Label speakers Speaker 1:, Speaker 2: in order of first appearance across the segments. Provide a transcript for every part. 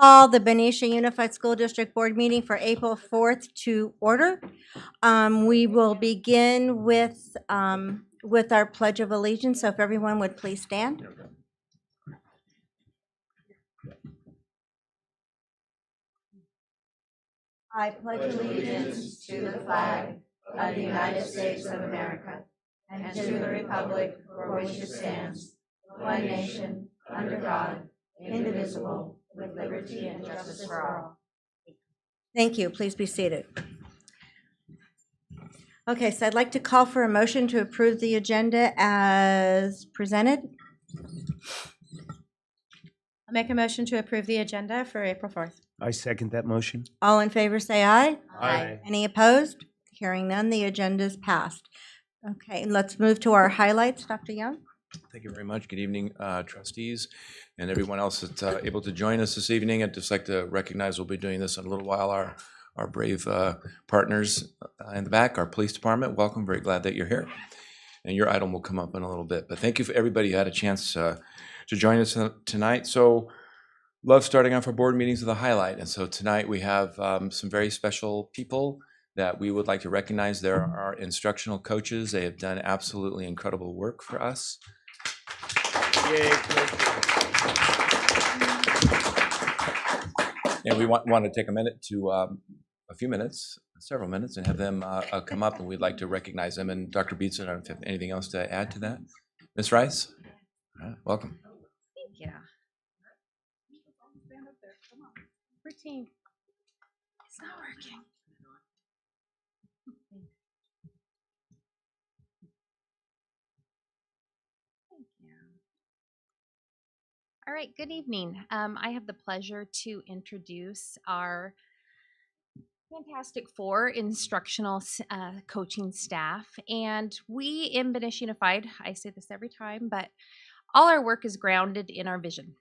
Speaker 1: Call the Benicia Unified School District Board meeting for April 4th to order. We will begin with our Pledge of Allegiance, so if everyone would please stand. I pledge allegiance to the flag of the United States of America and to the republic for which it stands, one nation, under God, indivisible, with liberty and justice for all. Thank you. Please be seated. Okay, so I'd like to call for a motion to approve the agenda as presented.
Speaker 2: I'll make a motion to approve the agenda for April 4th.
Speaker 3: I second that motion.
Speaker 1: All in favor, say aye.
Speaker 3: Aye.
Speaker 1: Any opposed? Hearing none, the agenda is passed. Okay, let's move to our highlights. Dr. Young?
Speaker 4: Thank you very much. Good evening, trustees, and everyone else that's able to join us this evening. I'd just like to recognize we'll be doing this in a little while. Our brave partners in the back, our police department, welcome. Very glad that you're here. And your item will come up in a little bit. But thank you for everybody who had a chance to join us tonight. So love starting off our board meetings with a highlight. And so tonight we have some very special people that we would like to recognize. There are our instructional coaches. They have done absolutely incredible work for us. Yay. And we want to take a minute to, several minutes, and have them come up, and we'd like to recognize them. And Dr. Beetson, I don't know if you have anything else to add to that. Ms. Rice, welcome.
Speaker 2: Thank you. Stand up there. Come on. Routine. It's not working. Thank you. All right, good evening. I have the pleasure to introduce our Fantastic Four instructional coaching staff. And we in Benicia Unified, I say this every time, but all our work is grounded in our vision.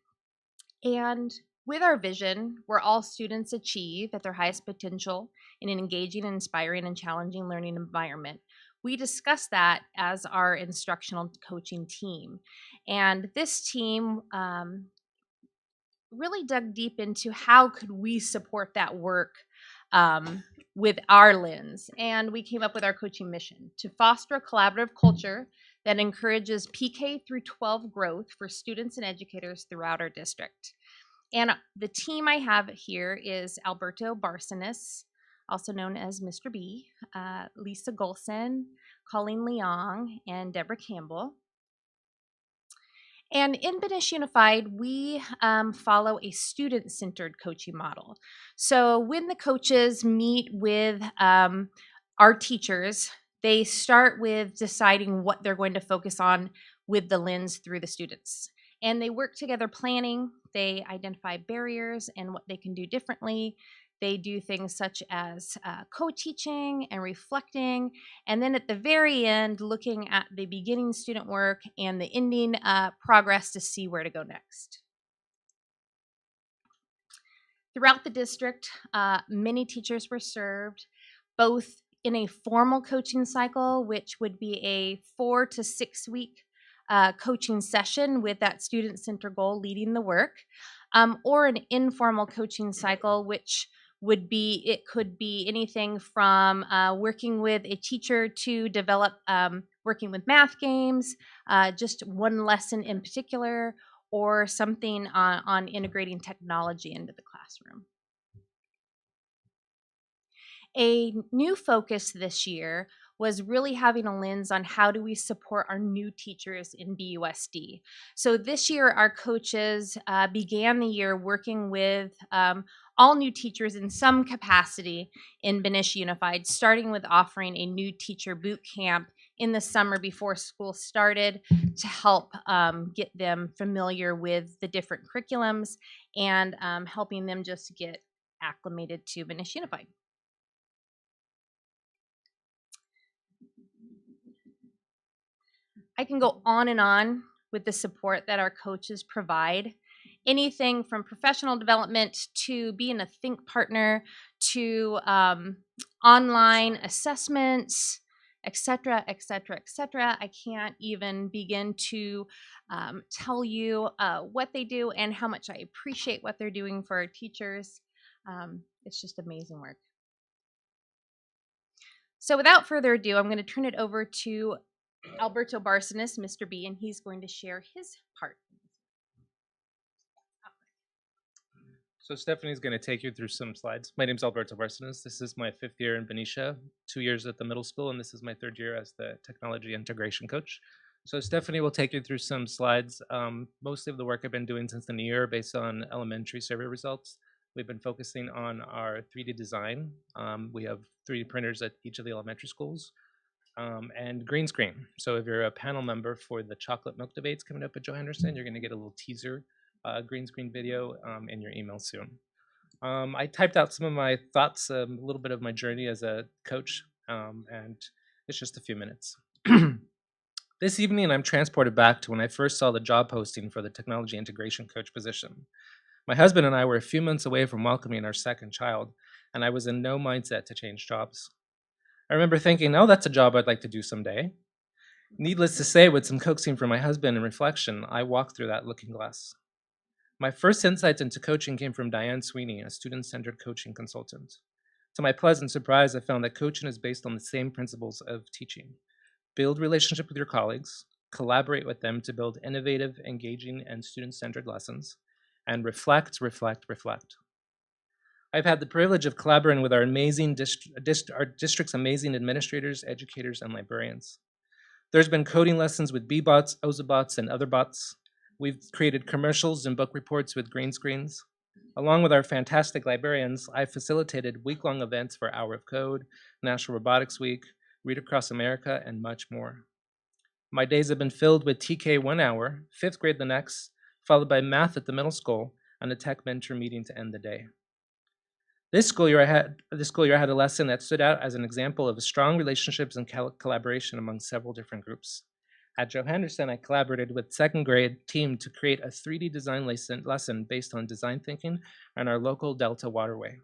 Speaker 2: And with our vision, where all students achieve at their highest potential in an engaging, inspiring, and challenging learning environment, we discuss that as our instructional coaching team. And this team really dug deep into how could we support that work with our lens. And we came up with our coaching mission to foster a collaborative culture that encourages PK through 12 growth for students and educators throughout our district. And the team I have here is Alberto Barcenas, also known as Mr. B, Lisa Golson, Colleen Leong, and Deborah Campbell. And in Benicia Unified, we follow a student-centered coaching model. So when the coaches meet with our teachers, they start with deciding what they're going to focus on with the lens through the students. And they work together planning, they identify barriers and what they can do differently. They do things such as co-teaching and reflecting, and then at the very end, looking at the beginning student work and the ending progress to see where to go next. Throughout the district, many teachers were served, both in a formal coaching cycle, which would be a 4 to 6 week coaching session with that student-centered goal leading the work, or an informal coaching cycle, which it could be anything from working with a teacher to develop working with math games, just one lesson in particular, or something on integrating technology into the classroom. A new focus this year was really having a lens on how do we support our new teachers in BUSD. So this year, our coaches began the year working with all new teachers in some capacity in Benicia Unified, starting with offering a new teacher boot camp in the summer before school started to help get them familiar with the different curriculums and helping them just get acclimated to Benicia Unified. I can go on and on with the support that our coaches provide. Anything from professional development to being a think partner to online assessments, etc., etc., etc. I can't even begin to tell you what they do and how much I appreciate what they're doing for our teachers. It's just amazing work. So without further ado, I'm going to turn it over to Alberto Barcenas, Mr. B, and he's going to share his part.
Speaker 3: So Stephanie's going to take you through some slides. My name's Alberto Barcenas. This is my 5th year in Benicia, 2 years at the middle school, and this is my 3rd year as the technology integration coach. So Stephanie will take you through some slides. Most of the work I've been doing since the new year based on elementary survey results. We've been focusing on our 3D design. We have 3D printers at each of the elementary schools. And green screen. So if you're a panel member for the chocolate milk debates coming up at Joe Henderson, you're going to get a little teaser green screen video in your email soon. I typed out some of my thoughts, a little bit of my journey as a coach, and it's just a few minutes. This evening, I'm transported back to when I first saw the job posting for the technology integration coach position. My husband and I were a few months away from welcoming our 2nd child, and I was in no mindset to change jobs. I remember thinking, oh, that's a job I'd like to do someday. Needless to say, with some coaxing from my husband and reflection, I walked through that looking glass. My first insights into coaching came from Diane Sweeney, a student-centered coaching consultant. To my pleasant surprise, I found that coaching is based on the same principles of teaching. Build relationship with your colleagues, collaborate with them to build innovative, engaging, and student-centered lessons, and reflect, reflect, reflect. I've had the privilege of collaborating with our amazing our district's amazing administrators, educators, and librarians. There's been coding lessons with B-bots, OZABots, and other bots. We've created commercials and book reports with green screens. Along with our fantastic librarians, I've facilitated week-long events for Hour of Code, National Robotics Week, Read Across America, and much more. My days have been filled with TK 1 hour, 5th grade the next, followed by math at the middle school, and a tech mentor meeting to end the day. This school year, I had a lesson that stood out as an example of strong relationships and collaboration among several different groups. At Joe Henderson, I collaborated with 2nd grade team to create a 3D design lesson based on design thinking and our local Delta waterway.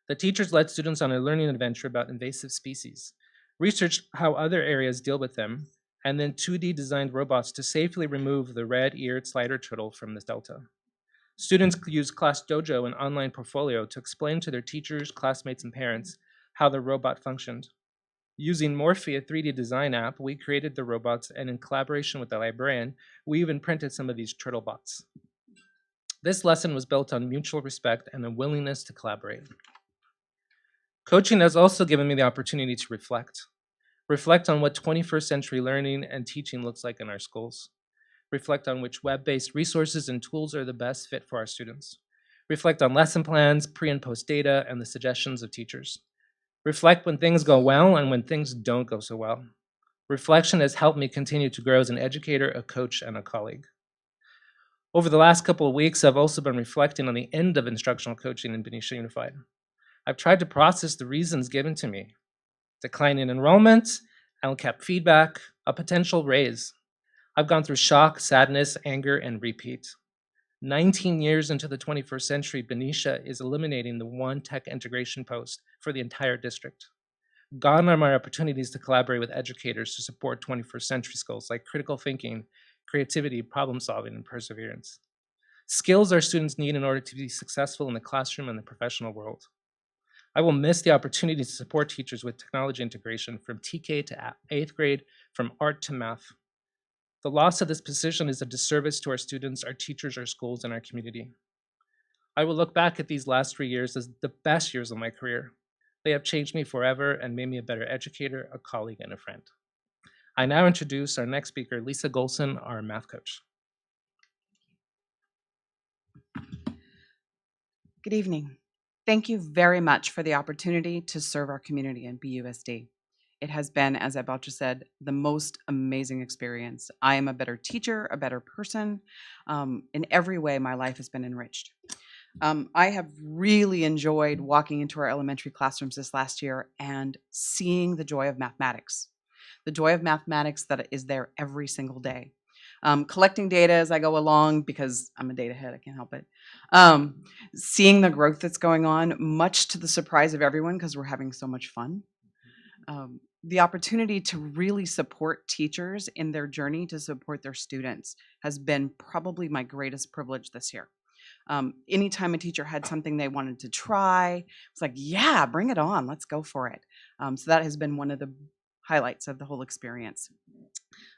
Speaker 3: The teachers led students on a learning adventure about invasive species, researched how other areas deal with them, and then 2D designed robots to safely remove the red-eared slider turtle from the Delta. Students used Class Dojo, an online portfolio, to explain to their teachers, classmates, and parents how the robot functioned. Using Morphe, a 3D design app, we created the robots, and in collaboration with the librarian, we even printed some of these turtle bots. This lesson was built on mutual respect and a willingness to collaborate. Coaching has also given me the opportunity to reflect on what 21st century learning and teaching looks like in our schools. Reflect on which web-based resources and tools are the best fit for our students. Reflect on lesson plans, pre and post data, and the suggestions of teachers. Reflect when things go well and when things don't go so well. Reflection has helped me continue to grow as an educator, a coach, and a colleague. Over the last couple of weeks, I've also been reflecting on the end of instructional coaching in Benicia Unified. I've tried to process the reasons given to me: decline in enrollment, LCAP feedback, a potential raise. I've gone through shock, sadness, anger, and repeat. 19 years into the 21st century, Benicia is eliminating the one tech integration post for the entire district. Gone are my opportunities to collaborate with educators to support 21st century skills like critical thinking, creativity, problem solving, and perseverance. Skills our students need in order to be successful in the classroom and the professional world. I will miss the opportunity to support teachers with technology integration from TK to 8th grade, from art to math. The loss of this position is a disservice to our students, our teachers, our schools, and our community. I will look back at these last 3 years as the best years of my career. They have changed me forever and made me a better educator, a colleague, and a friend. I now introduce our next speaker, Lisa Golson, our math coach.
Speaker 5: Good evening. Thank you very much for the opportunity to serve our community in BUSD. It has been, as Abalcha said, the most amazing experience. I am a better teacher, a better person. In every way, my life has been enriched. I have really enjoyed walking into our elementary classrooms this last year and seeing the joy of mathematics. The joy of mathematics that is there every single day. Collecting data as I go along, because I'm a data head, I can't help it. Seeing the growth that's going on, much to the surprise of everyone, because we're having so much fun. the opportunity to really support teachers in their journey to support their students has been probably my greatest privilege this year. Anytime a teacher had something they wanted to try, it's like, yeah, bring it on, let's go for it. So that has been one of the highlights of the whole experience.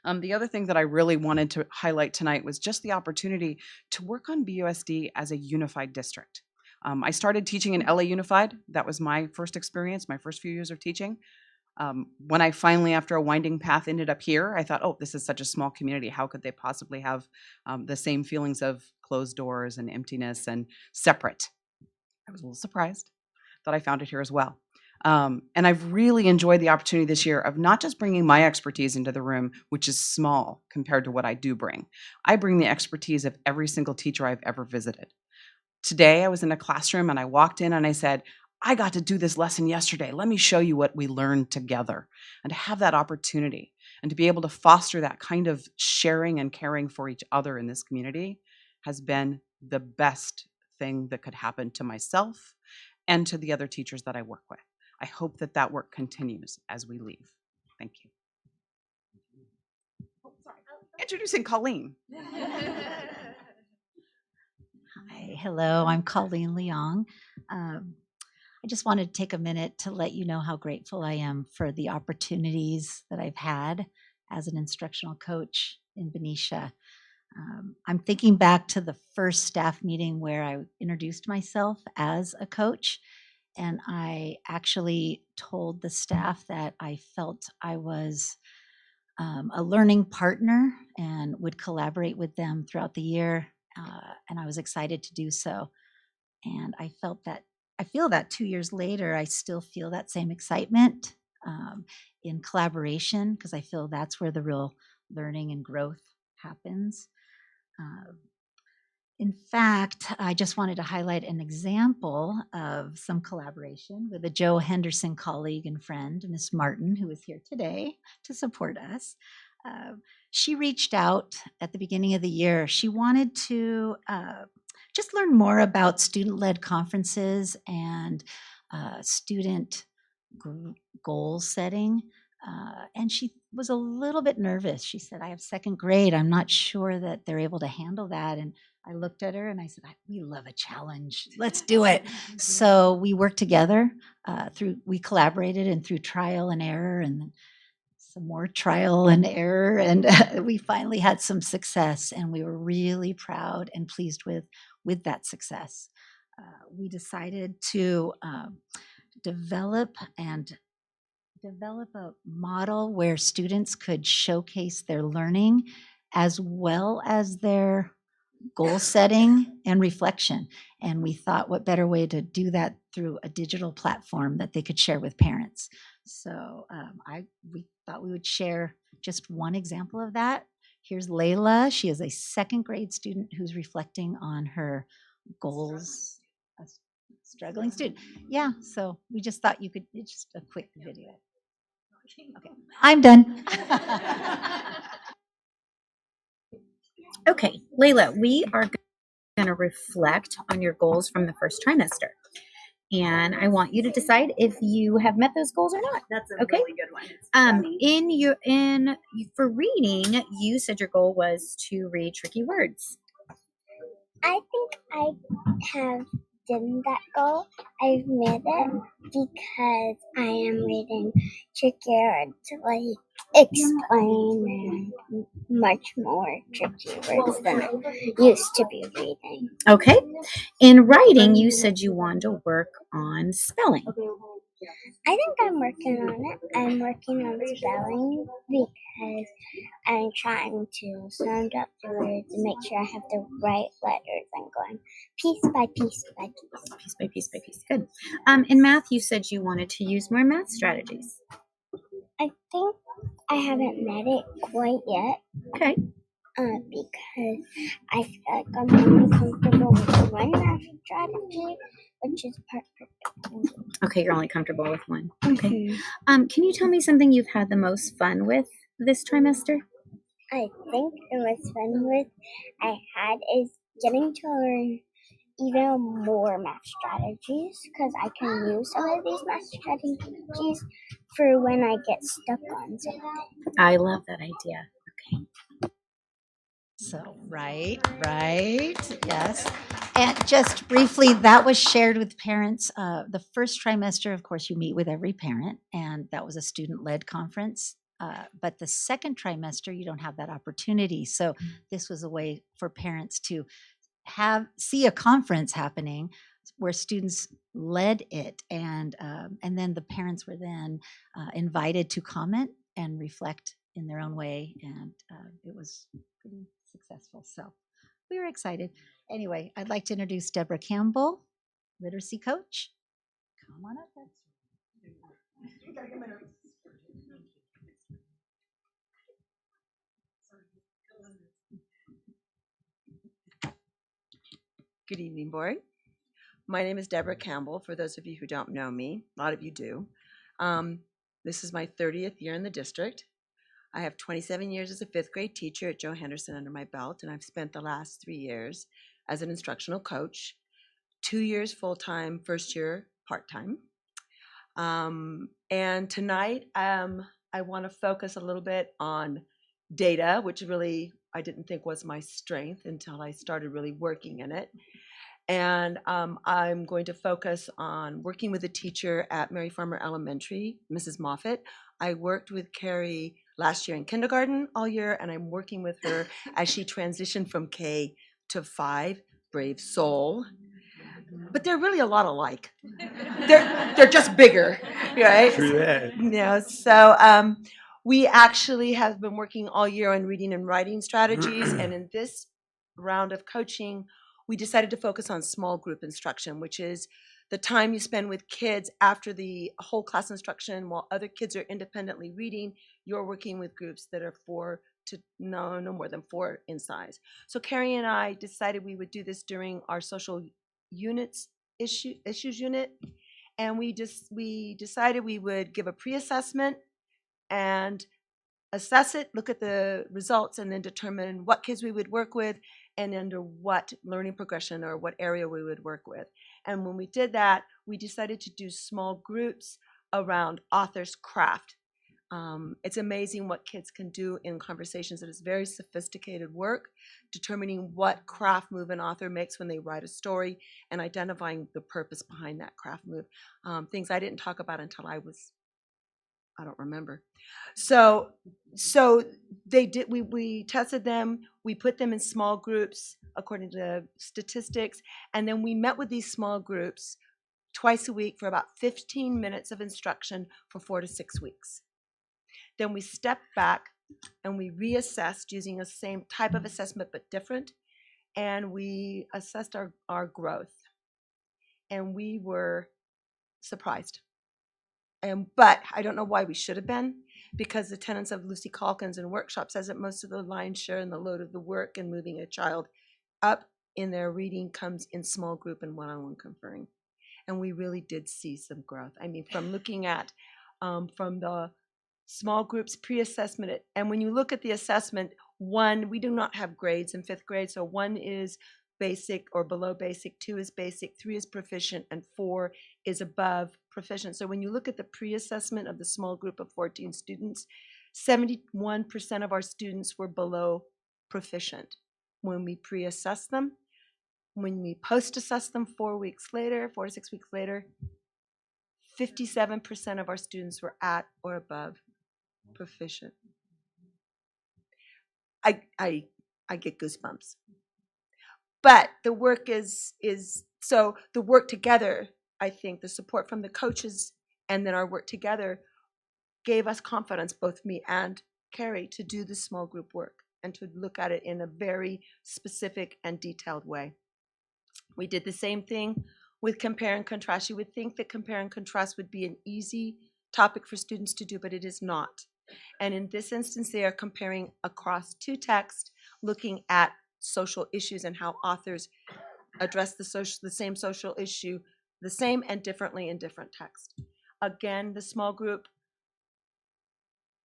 Speaker 5: The other thing that I really wanted to highlight tonight was just the opportunity to work on BUSD as a unified district. I started teaching in LA Unified. That was my first experience, my first few years of teaching. When I finally, after a winding path, ended up here, I thought, oh, this is such a small community. How could they possibly have the same feelings of closed doors and emptiness and separate? I was a little surprised that I found it here as well. And I've really enjoyed the opportunity this year of not just bringing my expertise into the room, which is small compared to what I do bring. I bring the expertise of every single teacher I've ever visited. Today, I was in a classroom and I walked in and I said, I got to do this lesson yesterday. Let me show you what we learned together. And to have that opportunity and to be able to foster that kind of sharing and caring for each other in this community has been the best thing that could happen to myself and to the other teachers that I work with. I hope that that work continues as we leave. Thank you. Introducing Colleen.
Speaker 6: Hi, hello, I'm Colleen Leong. I just wanted to take a minute to let you know how grateful I am for the opportunities that I've had as an instructional coach in Benicia. I'm thinking back to the first staff meeting where I introduced myself as a coach, and I actually told the staff that I felt I was a learning partner and would collaborate with them throughout the year, and I was excited to do so. And I feel that 2 years later, I still feel that same excitement in collaboration, because I feel that's where the real learning and growth happens. In fact, I just wanted to highlight an example of some collaboration with a Joe Henderson colleague and friend, Miss Martin, who is here today to support us. She reached out at the beginning of the year. She wanted to just learn more about student-led conferences and student goal setting. And she was a little bit nervous. She said, I have second grade. I'm not sure that they're able to handle that. And I looked at her and I said, we love a challenge. Let's do it. So we worked together we collaborated, and through trial and error and some more trial and error, and we finally had some success, and we were really proud and pleased with that success. We decided to develop a model where students could showcase their learning as well as their goal setting and reflection. And we thought, what better way to do that through a digital platform that they could share with parents. So we thought we would share just one example of that. Here's Layla. She is a second grade student who's reflecting on her goals. A struggling student. Yeah, so we just thought it's just a quick video. Okay, I'm done.
Speaker 1: Okay, Layla, we are going to reflect on your goals from the first trimester. And I want you to decide if you have met those goals or not.
Speaker 7: That's a really good one.
Speaker 1: For reading, you said your goal was to read tricky words.
Speaker 8: I think I have done that goal. I've made it because I am reading trickier to explain and much more tricky words than I used to be reading.
Speaker 1: Okay. In writing, you said you wanted to work on spelling.
Speaker 8: I think I'm working on it. I'm working on spelling because I'm trying to sound up the words and make sure I have the right letters. I'm going piece by piece by piece.
Speaker 1: Piece by piece by piece. Good. In math, you said you wanted to use more math strategies.
Speaker 8: I think I haven't met it quite yet.
Speaker 1: Okay.
Speaker 8: Because I feel like I'm only comfortable with one math strategy, which is perfect.
Speaker 1: Okay, you're only comfortable with one. Okay. Can you tell me something you've had the most fun with this trimester?
Speaker 8: I think the most fun with I had is getting to learn even more math strategies because I can use some of these math strategies for when I get stuck on something.
Speaker 1: I love that idea.
Speaker 6: So, right, yes. And just briefly, that was shared with parents. The first trimester, of course, you meet with every parent, and that was a student-led conference. But the second trimester, you don't have that opportunity. So this was a way for parents to see a conference happening where students led it, and then the parents were then invited to comment and reflect in their own way, and it was pretty successful. So we were excited. Anyway, I'd like to introduce Deborah Campbell, literacy coach. Come on up.
Speaker 9: Good evening, board. My name is Deborah Campbell, for those of you who don't know me. A lot of you do. This is my 30th year in the district. I have 27 years as a fifth grade teacher at Joe Henderson under my belt, and I've spent the last 3 years as an instructional coach, 2 years full-time, first year part-time. And tonight, I want to focus a little bit on data, which really I didn't think was my strength until I started really working in it. And I'm going to focus on working with a teacher at Mary Farmer Elementary, Mrs. Moffett. I worked with Carrie last year in kindergarten all year, and I'm working with her as she transitioned from K to 5, brave soul. But they're really a lot alike. They're just bigger, right?
Speaker 3: True that.
Speaker 9: You know, so we actually have been working all year on reading and writing strategies, and in this round of coaching, we decided to focus on small group instruction, which is the time you spend with kids after the whole class instruction while other kids are independently reading. You're working with groups that are no more than 4 in size. So Carrie and I decided we would do this during our social units issues unit, and we decided we would give a pre-assessment and assess it, look at the results, and then determine what kids we would work with and under what learning progression or what area we would work with. And when we did that, we decided to do small groups around author's craft. It's amazing what kids can do in conversations. It is very sophisticated work, determining what craft move an author makes when they write a story and identifying the purpose behind that craft move. Things I didn't talk about until I don't remember. So they did. We tested them. We put them in small groups according to statistics, and then we met with these small groups twice a week for about 15 minutes of instruction for 4 to 6 weeks. Then we stepped back and we reassessed using the same type of assessment but different, and we assessed our growth, and we were surprised. But I don't know why we should have been, because the tenets of Lucy Calkins in workshop says that most of the lion's share and the load of the work and moving a child up in their reading comes in small group and one-on-one conferring. And we really did see some growth. I mean, from looking at from the small groups pre-assessment, and when you look at the assessment, 1, we do not have grades in 5th grade, so 1 is basic or below basic, 2 is basic, 3 is proficient, and 4 is above proficient. So when you look at the pre-assessment of the small group of 14 students, 71% of our students were below proficient when we pre-assess them. When we post-assess them 4 to 6 weeks later, 57% of our students were at or above proficient. I get goosebumps. But the work is so the work together, I think the support from the coaches and then our work together gave us confidence, both me and Carrie, to do the small group work and to look at it in a very specific and detailed way. We did the same thing with compare and contrast. You would think that compare and contrast would be an easy topic for students to do, but it is not. And in this instance, they are comparing across 2 texts, looking at social issues and how authors address the same social issue, the same and differently in different texts. Again, the small group,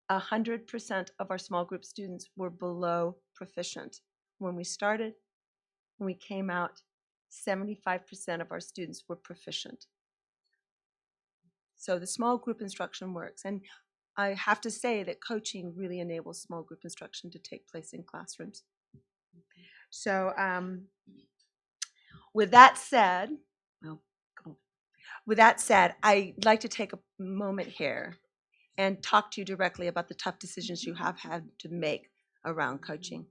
Speaker 9: 100% of our small group students were below proficient when we started. When we came out, 75% of our students were proficient. So the small group instruction works. And I have to say that coaching really enables small group instruction to take place in classrooms. So with that said, I'd like to take a moment here and talk to you directly about the tough decisions you have had to make around coaching.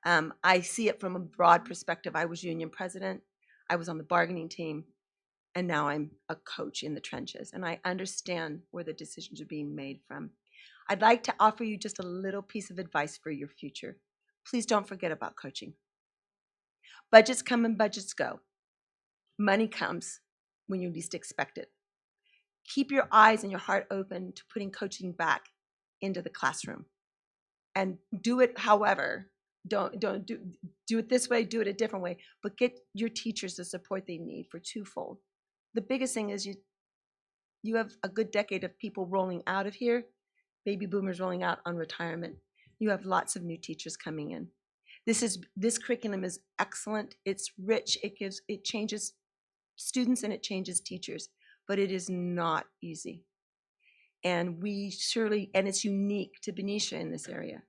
Speaker 9: I see it from a broad perspective. I was union president, I was on the bargaining team, and now I'm a coach in the trenches, and I understand where the decisions are being made from. I'd like to offer you just a little piece of advice for your future. Please don't forget about coaching. Budgets come and budgets go. Money comes when you least expect it. Keep your eyes and your heart open to putting coaching back into the classroom. And do it however. Don't do it this way, do it a different way, but get your teachers the support they need for twofold. The biggest thing is you have a good decade of people rolling out of here, baby boomers rolling out on retirement. You have lots of new teachers coming in. This curriculum is excellent. It's rich. It changes students and it changes teachers, but it is not easy. And it's unique to Benicia in this area.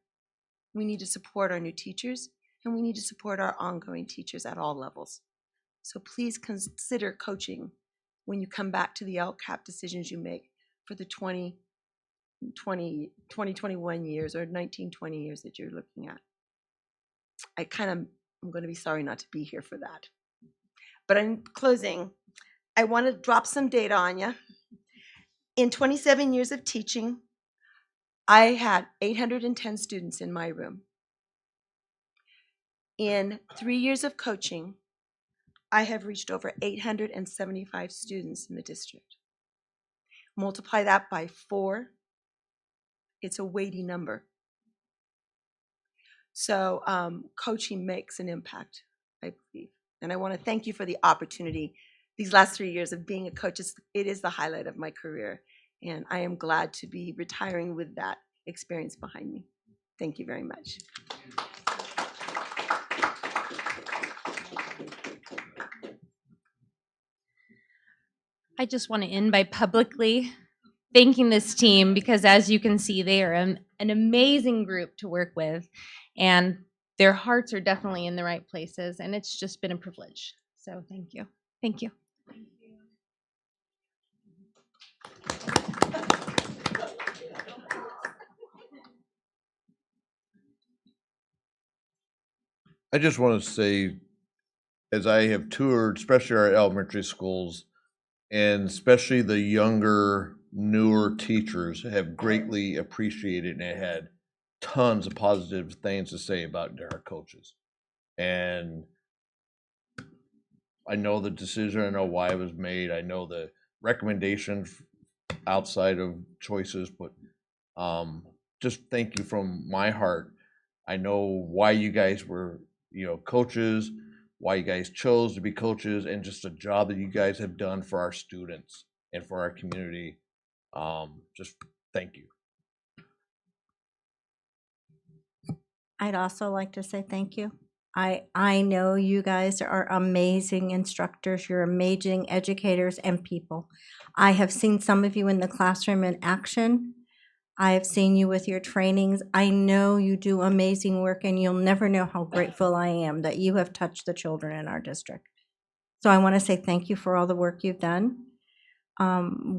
Speaker 9: We need to support our new teachers, and we need to support our ongoing teachers at all levels. So please consider coaching when you come back to the LCAP decisions you make for the 2021 years or 1920 years that you're looking at. I'm going to be sorry not to be here for that. But in closing, I want to drop some data on you. In 27 years of teaching, I had 810 students in my room. In 3 years of coaching, I have reached over 875 students in the district. Multiply that by 4, it's a weighty number. So coaching makes an impact, I believe. And I want to thank you for the opportunity. These last 3 years of being a coach, it is the highlight of my career. And I am glad to be retiring with that experience behind me. Thank you very much.
Speaker 2: I just want to end by publicly thanking this team because, as you can see, they are an amazing group to work with, and their hearts are definitely in the right places, and it's just been a privilege. So thank you. Thank you.
Speaker 10: I just want to say, as I have toured, especially our elementary schools, and especially the younger, newer teachers have greatly appreciated and had tons of positive things to say about our coaches. And I know the decision, I know why it was made, I know the recommendations outside of choices, but just thank you from my heart. I know why you guys were, coaches, why you guys chose to be coaches, and just the job that you guys have done for our students and for our community. Just thank you.
Speaker 1: I'd also like to say thank you. I know you guys are amazing instructors. You're amazing educators and people. I have seen some of you in the classroom in action. I have seen you with your trainings. I know you do amazing work, and you'll never know how grateful I am that you have touched the children in our district. So I want to say thank you for all the work you've done.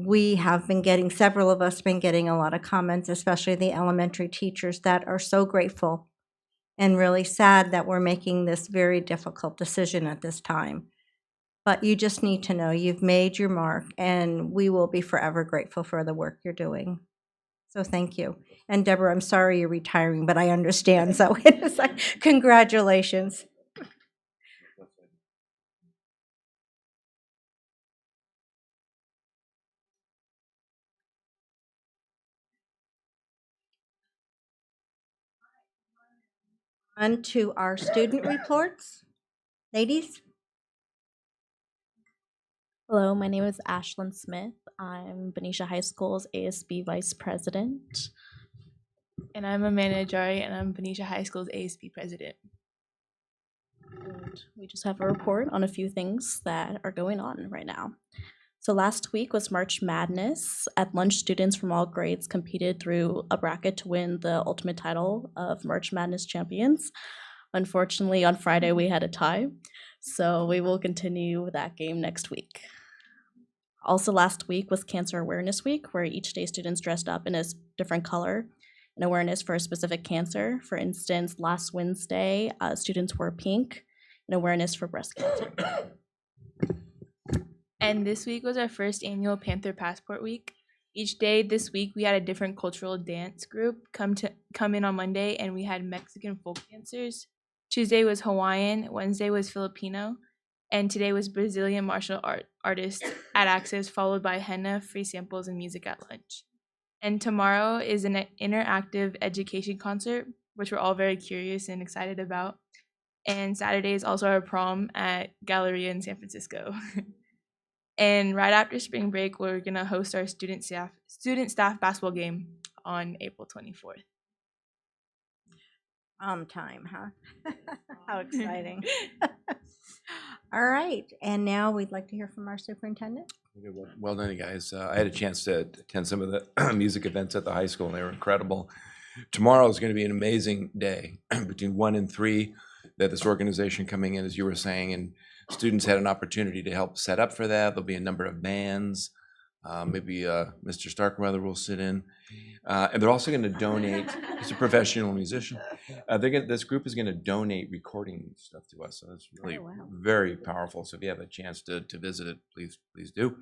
Speaker 1: We have been getting, several of us have been getting a lot of comments, especially the elementary teachers, that are so grateful and really sad that we're making this very difficult decision at this time. But you just need to know you've made your mark, and we will be forever grateful for the work you're doing. So thank you. And Deborah, I'm sorry you're retiring, but I understand. So it's like, congratulations. On to our student reports. Ladies?
Speaker 11: Hello, my name is Ashlyn Smith. I'm Benicia High School's ASB Vice President.
Speaker 12: And I'm Amanda Jari, and I'm Benicia High School's ASB President.
Speaker 11: And we just have a report on a few things that are going on right now. So last week was March Madness. At lunch, students from all grades competed through a bracket to win the ultimate title of March Madness champions. Unfortunately, on Friday, we had a tie, so we will continue that game next week. Also last week was Cancer Awareness Week, where each day students dressed up in a different color in awareness for a specific cancer. For instance, last Wednesday, students wore pink in awareness for breast cancer.
Speaker 12: And this week was our first annual Panther Passport Week. Each day this week, we had a different cultural dance group come in on Monday, and we had Mexican folk dancers. Tuesday was Hawaiian, Wednesday was Filipino, and today was Brazilian martial artists at Access, followed by henna, free samples, and music at lunch. And tomorrow is an interactive education concert, which we're all very curious and excited about. And Saturday is also our prom at Galleria in San Francisco. And right after spring break, we're gonna host our student staff basketball game on April 24th.
Speaker 1: Time, huh? How exciting. All right, and now we'd like to hear from our superintendent.
Speaker 4: Well done, you guys. I had a chance to attend some of the music events at the high school, and they were incredible. Tomorrow is going to be an amazing day between 1 and 3 that this organization coming in, as you were saying, and students had an opportunity to help set up for that. There'll be a number of bands. Maybe Mr. Starkweather will sit in. And they're also going to donate. He's a professional musician. This group is going to donate recording stuff to us. So it's really very powerful. So if you have a chance to visit it, please do.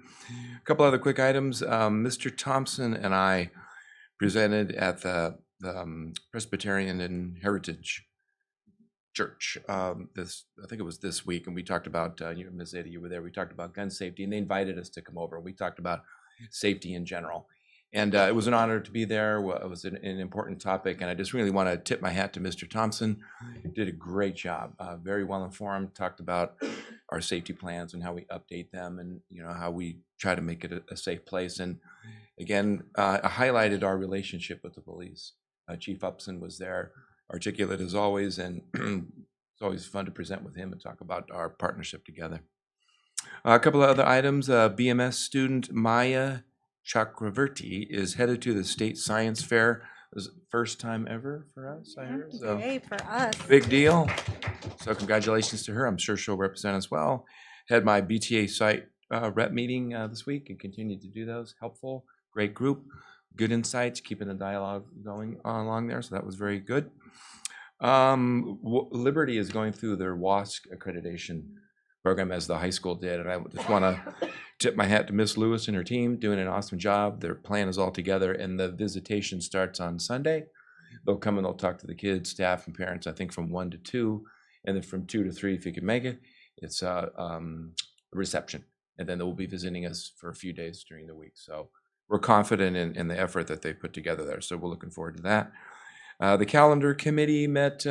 Speaker 4: A couple other quick items. Mr. Thompson and I presented at the Presbyterian and Heritage Church. I think it was this week, and we talked about, Ms. Zeta, you were there. We talked about gun safety, and they invited us to come over. We talked about safety in general, and it was an honor to be there. It was an important topic, and I just really want to tip my hat to Mr. Thompson. He did a great job, very well informed. Talked about our safety plans and how we update them, and how we try to make it a safe place. And again, highlighted our relationship with the police. Chief Upson was there, articulate as always, and it's always fun to present with him and talk about our partnership together. A couple of other items. BMS student Maya Chakravarti is headed to the State Science Fair. It was the first time ever for us, I heard. So
Speaker 1: Yay for us.
Speaker 4: big deal. So congratulations to her. I'm sure she'll represent us well. Had my BTA site rep meeting this week and continued to do those. Helpful, great group, good insights, keeping the dialogue going along there. So that was very good. Liberty is going through their WASC accreditation program as the high school did, and I just want to tip my hat to Miss Lewis and her team, doing an awesome job. Their plan is all together, and the visitation starts on Sunday. They'll come and they'll talk to the kids, staff, and parents, I think from 1 to 2, and then from 2 to 3, if you can make it, it's a reception, and then they will be visiting us for a few days during the week. So we're confident in the effort that they put together there, so we're looking forward to that. The calendar committee met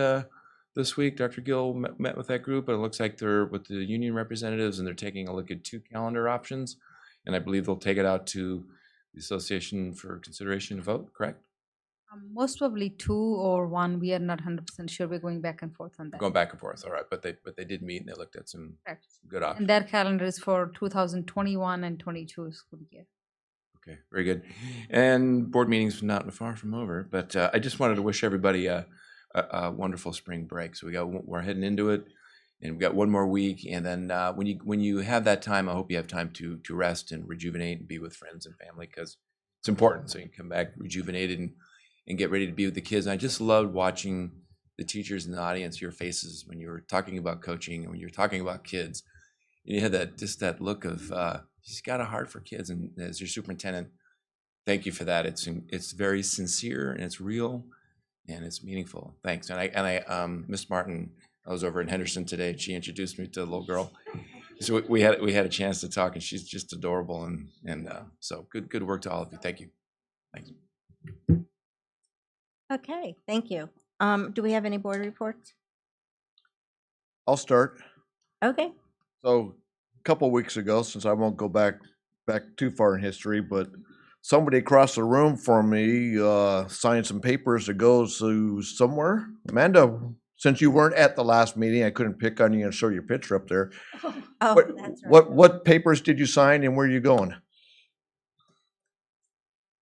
Speaker 4: this week. Dr. Gill met with that group, and it looks like they're with the union representatives, and they're taking a look at 2 calendar options, and I believe they'll take it out to the association for consideration and vote, correct?
Speaker 13: Most probably 2 or 1. We are not 100% sure. We're going back and forth on that.
Speaker 4: Going back and forth, all right, but they did meet and they looked at some good options.
Speaker 13: And their calendar is for 2021 and 22 school year.
Speaker 4: Okay, very good. And board meetings not far from over, but I just wanted to wish everybody a wonderful spring break. So we're heading into it, and we've got 1 more week. And then when you have that time, I hope you have time to rest and rejuvenate and be with friends and family, because it's important. So you can come back rejuvenated and get ready to be with the kids. And I just loved watching the teachers in the audience, your faces when you were talking about coaching and when you were talking about kids. You had that look of she's got a heart for kids, and as your superintendent, thank you for that. It's very sincere and it's real and it's meaningful. Thanks. And I Miss Martin, I was over in Henderson today, and she introduced me to the little girl. So we had a chance to talk, and she's just adorable, and so good work to all of you. Thank you. Thanks.
Speaker 1: Okay, thank you. Do we have any board reports?
Speaker 10: I'll start.
Speaker 1: Okay.
Speaker 10: So a couple weeks ago, since I won't go back too far in history, but somebody across the room from me signed some papers to go to somewhere. Amanda, since you weren't at the last meeting, I couldn't pick on you and show your picture up there.
Speaker 1: Oh,
Speaker 10: What,
Speaker 1: that's right.
Speaker 10: what papers did you sign and where are you going?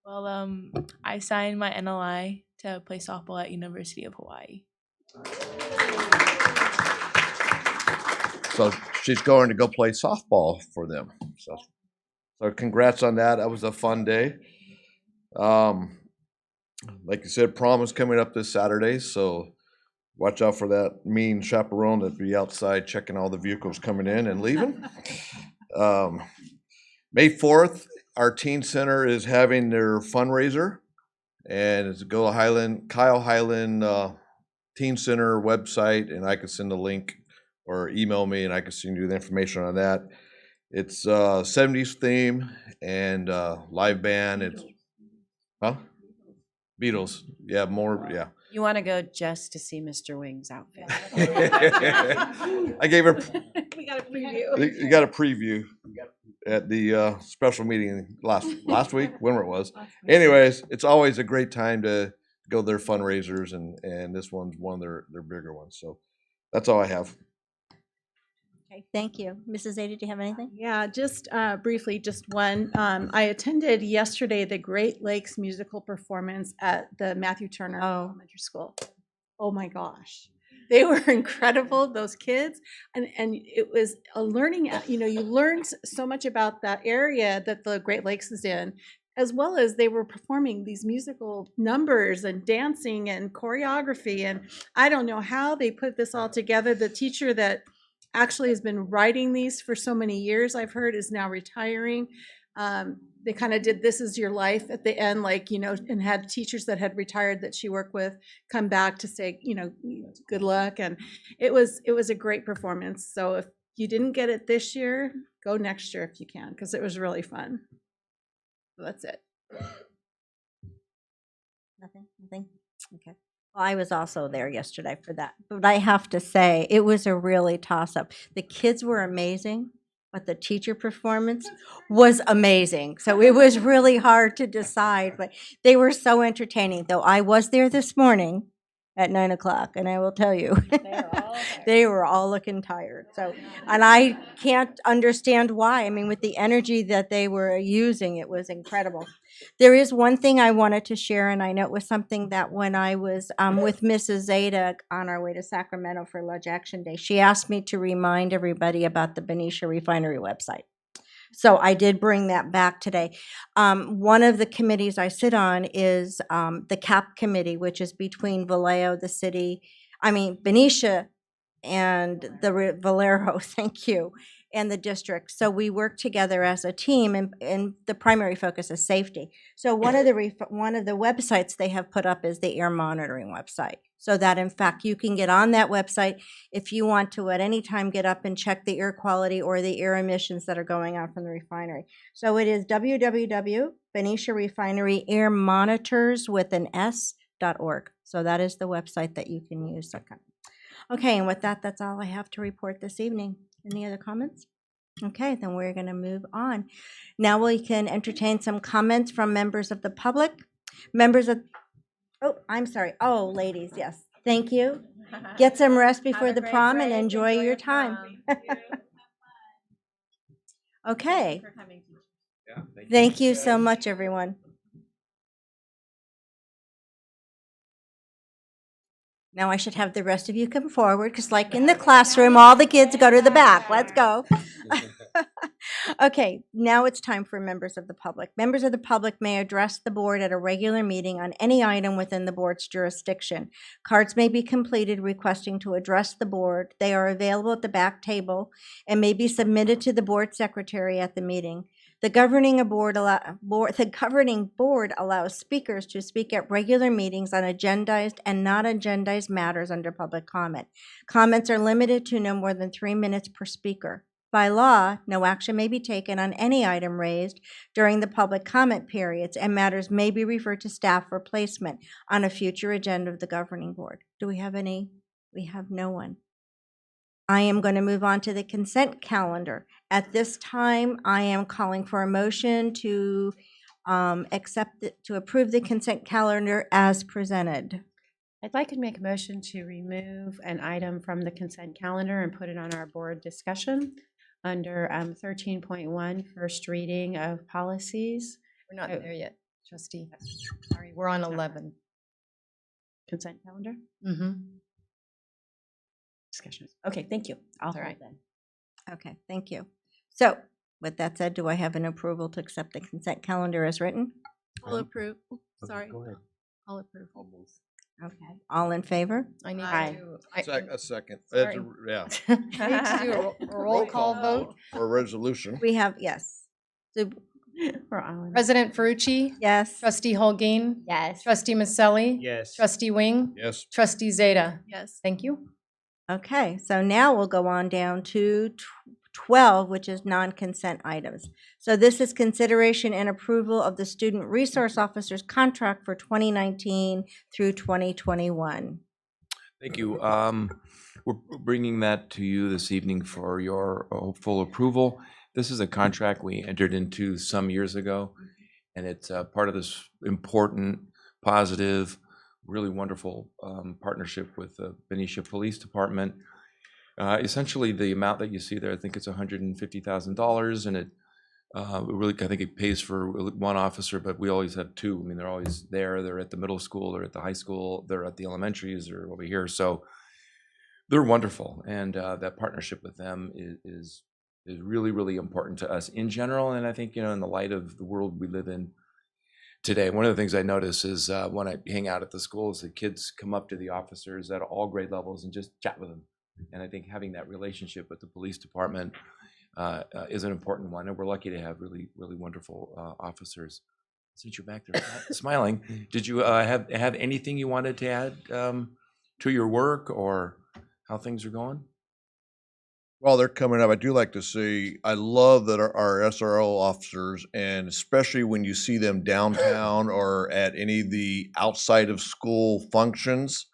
Speaker 12: Well, I signed my NLI to play softball at University of Hawaii.
Speaker 10: So she's going to go play softball for them. So congrats on that. That was a fun day. Like you said, prom is coming up this Saturday, so watch out for that mean chaperone that'll be outside checking all the vehicles coming in and leaving. May 4th, our teen center is having their fundraiser, and it's Kyle Highland Teen Center website, and I can send a link or email me, and I can send you the information on that. It's 70s theme and live band. It's Beatles. Yeah, more. Yeah.
Speaker 1: You want to go just to see Mr. Wing's outfit?
Speaker 10: I gave her.
Speaker 1: We got a preview.
Speaker 10: You got a preview at the special meeting last week, whenever it was. Anyways, it's always a great time to go to their fundraisers, and this one's one of their bigger ones. So that's all I have.
Speaker 1: Okay, thank you. Mrs. A, did you have anything?
Speaker 14: Yeah, just briefly, just one. I attended yesterday the Great Lakes musical performance at the Matthew Turner Elementary School. Oh my gosh. They were incredible, those kids. And it was a learning, you learned so much about that area that the Great Lakes is in, as well as they were performing these musical numbers and dancing and choreography. And I don't know how they put this all together. The teacher that actually has been writing these for so many years, I've heard, is now retiring. They kind of did This Is Your Life at the end, and had teachers that had retired that she worked with come back to say, good luck. And it was a great performance. So if you didn't get it this year, go next year if you can, because it was really fun. So that's it.
Speaker 1: Nothing? Okay. Well, I was also there yesterday for that. But I have to say, it was a really toss-up. The kids were amazing, but the teacher performance was amazing. So it was really hard to decide, but they were so entertaining. Though I was there this morning at 9 o'clock, and I will tell you, they were all looking tired. So, and I can't understand why. I mean, with the energy that they were using, it was incredible. There is one thing I wanted to share, and I know it was something that when I was with Mrs. Zeta on our way to Sacramento for Lunch Action Day, she asked me to remind everybody about the Benicia Refinery website. So I did bring that back today. One of the committees I sit on is the CAP committee, which is between Vallejo, the city, Benicia and the Vallejo, thank you, and the district. So we work together as a team, and the primary focus is safety. So one of the websites they have put up is the air monitoring website, so that in fact you can get on that website if you want to at any time get up and check the air quality or the air emissions that are going out from the refinery. So it is www.BeniciaRefineryAirMonitors.org. So that is the website that you can use. Okay, and with that, that's all I have to report this evening. Any other comments? Okay, then we're going to move on. Now we can entertain some comments from members of the public. Ladies, yes. Thank you. Get some rest before the prom and enjoy your time. Okay. Thank you so much, everyone. Now I should have the rest of you come forward, because like in the classroom, all the kids go to the back. Let's go. Okay, now it's time for members of the public. Members of the public may address the board at a regular meeting on any item within the board's jurisdiction. Cards may be completed requesting to address the board. They are available at the back table and may be submitted to the board secretary at the meeting. The governing board allows speakers to speak at regular meetings on agendized and not agendized matters under public comment. Comments are limited to no more than 3 minutes per speaker. By law, no action may be taken on any item raised during the public comment periods, and matters may be referred to staff for placement on a future agenda of the governing board. Do we have any? We have no one. I am going to move on to the consent calendar. At this time, I am calling for a motion to approve the consent calendar as presented.
Speaker 15: I'd like to make a motion to remove an item from the consent calendar and put it on our board discussion under 13.1, first reading of policies.
Speaker 16: We're not
Speaker 15: Oh,
Speaker 16: there yet, trustee. Sorry, we're on 11.
Speaker 15: Consent calendar?
Speaker 16: Mm-hmm.
Speaker 15: Discussion. Okay, thank you. I'll
Speaker 16: All
Speaker 15: hold
Speaker 16: right.
Speaker 15: then.
Speaker 1: Okay, thank you. So with that said, do I have an approval to accept the consent calendar as written?
Speaker 14: I'll approve.
Speaker 4: Okay, go ahead.
Speaker 14: I'll approve.
Speaker 1: Okay, all in favor?
Speaker 16: I need
Speaker 15: Aye.
Speaker 16: to.
Speaker 10: A second.
Speaker 16: Sorry.
Speaker 10: Yeah.
Speaker 16: I need to do a roll call vote.
Speaker 10: For a resolution.
Speaker 1: We have, yes. So-
Speaker 15: We're all in.
Speaker 16: President Ferrucci.
Speaker 1: Yes.
Speaker 16: Trustee Holguin.
Speaker 8: Yes.
Speaker 16: Trustee Maselli.
Speaker 3: Yes.
Speaker 16: Trustee Wing.
Speaker 10: Yes.
Speaker 16: Trustee Zeta.
Speaker 14: Yes.
Speaker 16: Thank you.
Speaker 1: Okay, so now we'll go on down to 12, which is non-consent items. So this is consideration and approval of the Student Resource Officer's contract for 2019 through 2021.
Speaker 4: Thank you. We're bringing that to you this evening for your full approval. This is a contract we entered into some years ago, and it's part of this important, positive, really wonderful partnership with the Benicia Police Department. Essentially, the amount that you see there, I think it's $150,000, and it really, I think it pays for one officer, but we always have two. I mean, they're always there. They're at the middle school, they're at the high school, they're at the elementaries, or over here. So they're wonderful, and that partnership with them is really, really important to us in general. And I think, in the light of the world we live in today, one of the things I notice is when I hang out at the schools, the kids come up to the officers at all grade levels and just chat with them. And I think having that relationship with the police department is an important one. And we're lucky to have really, really wonderful officers. Since you're back there smiling, did you have anything you wanted to add to your work or how things are going?
Speaker 10: Well, they're coming up. I do like to say, I love that our SRO officers, and especially when you see them downtown or at any of the outside of school functions,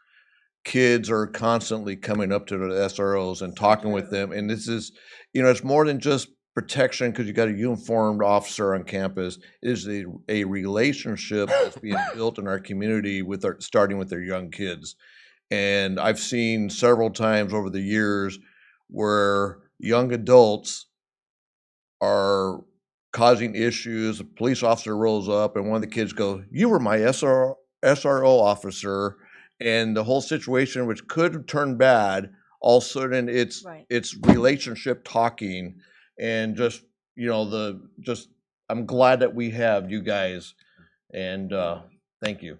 Speaker 10: kids are constantly coming up to the SROs and talking with them. And this is, it's more than just protection because you got a uniformed officer on campus. It is a relationship that's being built in our community starting with their young kids. And I've seen several times over the years where young adults are causing issues. A police officer rolls up and one of the kids goes, "You were my SRO officer," and the whole situation, which could have turned bad, all of a sudden it's relationship talking, and just I'm glad that we have you guys, and thank you.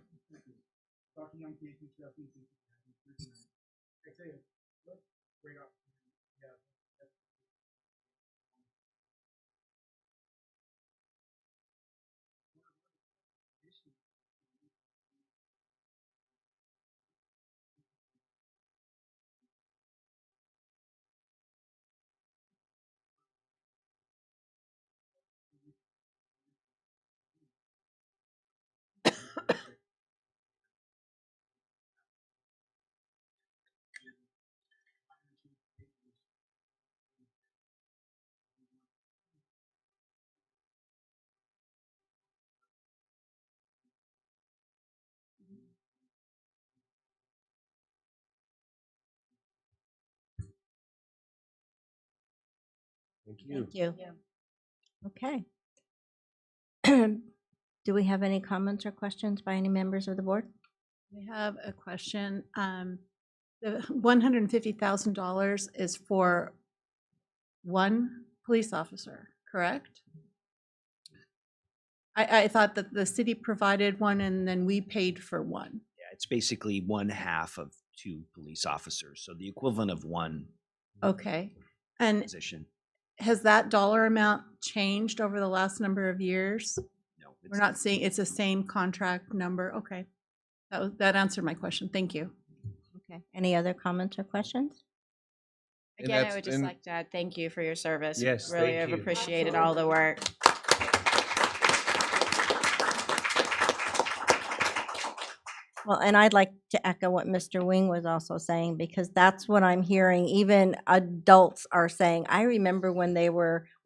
Speaker 4: Thank you.
Speaker 1: Thank you. Okay. Do we have any comments or questions by any members of the board?
Speaker 14: I have a question. The $150,000 is for one police officer, correct? I thought that the city provided one and then we paid for one.
Speaker 17: Yeah, it's basically one half of two police officers, so the equivalent of one
Speaker 14: Okay. And
Speaker 17: position.
Speaker 14: has that dollar amount changed over the last number of years?
Speaker 17: No,
Speaker 14: We're not seeing, it's the same contract number. Okay. That answered my question. Thank you.
Speaker 1: Okay. Any other comments or questions?
Speaker 15: Again, I would just like to add thank you for your service.
Speaker 3: Yes,
Speaker 15: Really
Speaker 3: thank
Speaker 15: have
Speaker 3: you.
Speaker 15: appreciated all the work.
Speaker 1: Well, and I'd like to echo what Mr. Wing was also saying, because that's what I'm hearing. Even adults are saying, I remember when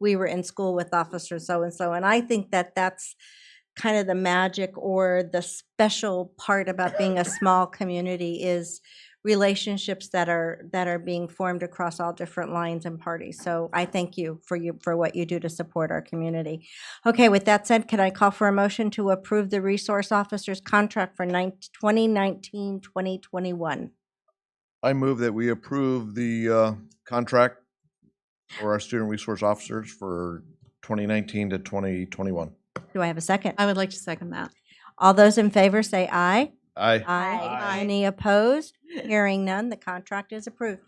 Speaker 1: we were in school with Officer so-and-so. And I think that that's kind of the magic or the special part about being a small community is relationships that are being formed across all different lines and parties. So I thank you for what you do to support our community. Okay, with that said, can I call for a motion to approve the resource officer's contract for 2019-2021?
Speaker 10: I move that we approve the contract for our student resource officers for 2019 to 2021.
Speaker 1: Do I have a second?
Speaker 14: I would like to second that.
Speaker 1: All those in favor say aye.
Speaker 10: Aye.
Speaker 1: Aye. Any opposed? Hearing none, the contract is approved.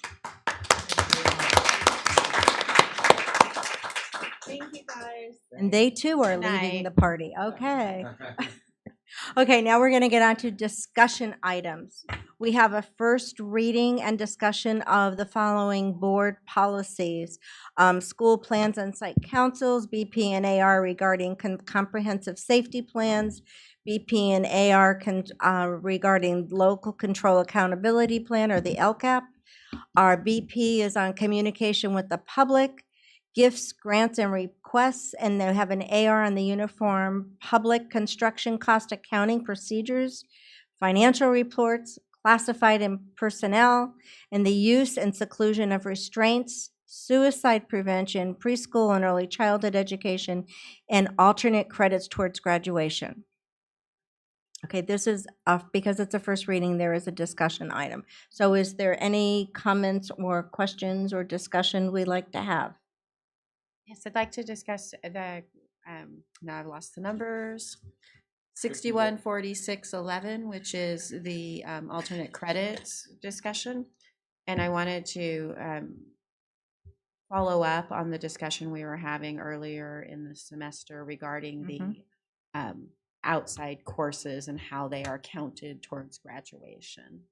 Speaker 9: Thank you, guys.
Speaker 1: And they too are leaving the party. Okay. Okay, now we're going to get on to discussion items. We have a first reading and discussion of the following board policies. School plans and site councils, BP and AR regarding comprehensive safety plans, BP and AR regarding local control accountability plan, or the LCAP. Our BP is on communication with the public, gifts, grants, and requests, and they have an AR on the uniform public construction cost accounting procedures, financial reports, classified and personnel, and the use and seclusion of restraints, suicide prevention, preschool and early childhood education, and alternate credits towards graduation. Okay, this is, because it's a first reading, there is a discussion item. So is there any comments or questions or discussion we'd like to have?
Speaker 15: Yes, I'd like to discuss the, now I've lost the numbers, 614611, which is the alternate credits discussion. And I wanted to follow up on the discussion we were having earlier in the semester regarding the outside courses and how they are counted towards graduation.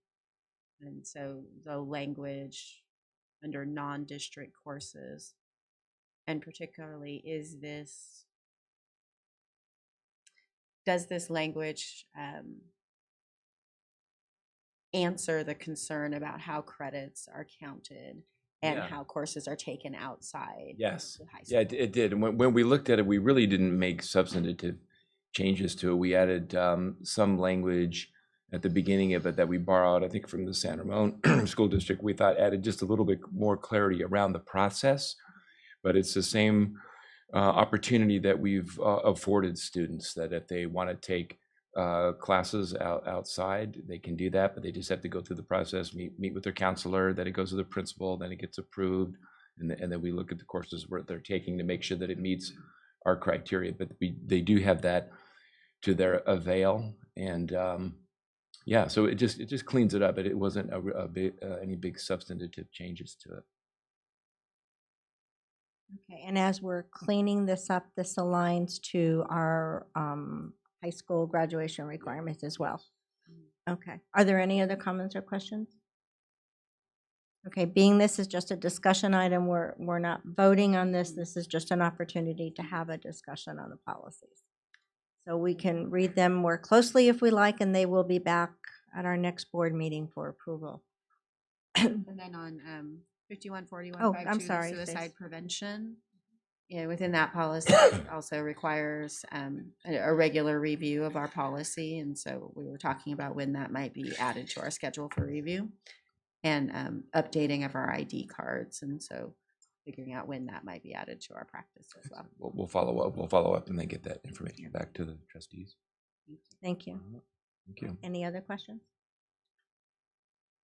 Speaker 15: And so the language under non-district courses, and particularly does this language answer the concern about how credits are counted and how courses are taken outside?
Speaker 4: Yes.
Speaker 15: Of high school?
Speaker 4: Yeah, it did. And when we looked at it, we really didn't make substantive changes to it. We added some language at the beginning of it that we borrowed, I think, from the San Ramon School District. We thought added just a little bit more clarity around the process, but it's the same opportunity that we've afforded students, that if they want to take classes outside, they can do that, but they just have to go through the process, meet with their counselor, then it goes to the principal, then it gets approved, and then we look at the courses where they're taking to make sure that it meets our criteria. But they do have that to their avail, and yeah, so it just cleans it up. But it wasn't any big substantive changes to it.
Speaker 1: Okay, and as we're cleaning this up, this aligns to our high school graduation requirements as well. Okay, are there any other comments or questions? Okay, being this is just a discussion item, we're not voting on this. This is just an opportunity to have a discussion on the policies. So we can read them more closely if we like, and they will be back at our next board meeting for approval.
Speaker 15: And then on 514152,
Speaker 1: Oh, I'm sorry,
Speaker 15: suicide
Speaker 1: Stace.
Speaker 15: prevention. Yeah, within that policy also requires a regular review of our policy, and so we were talking about when that might be added to our schedule for review, and updating of our ID cards, and so figuring out when that might be added to our practice as well.
Speaker 4: We'll follow up. We'll follow up and then get that information back to the trustees.
Speaker 1: Thank you.
Speaker 4: Thank you.
Speaker 1: Any other questions?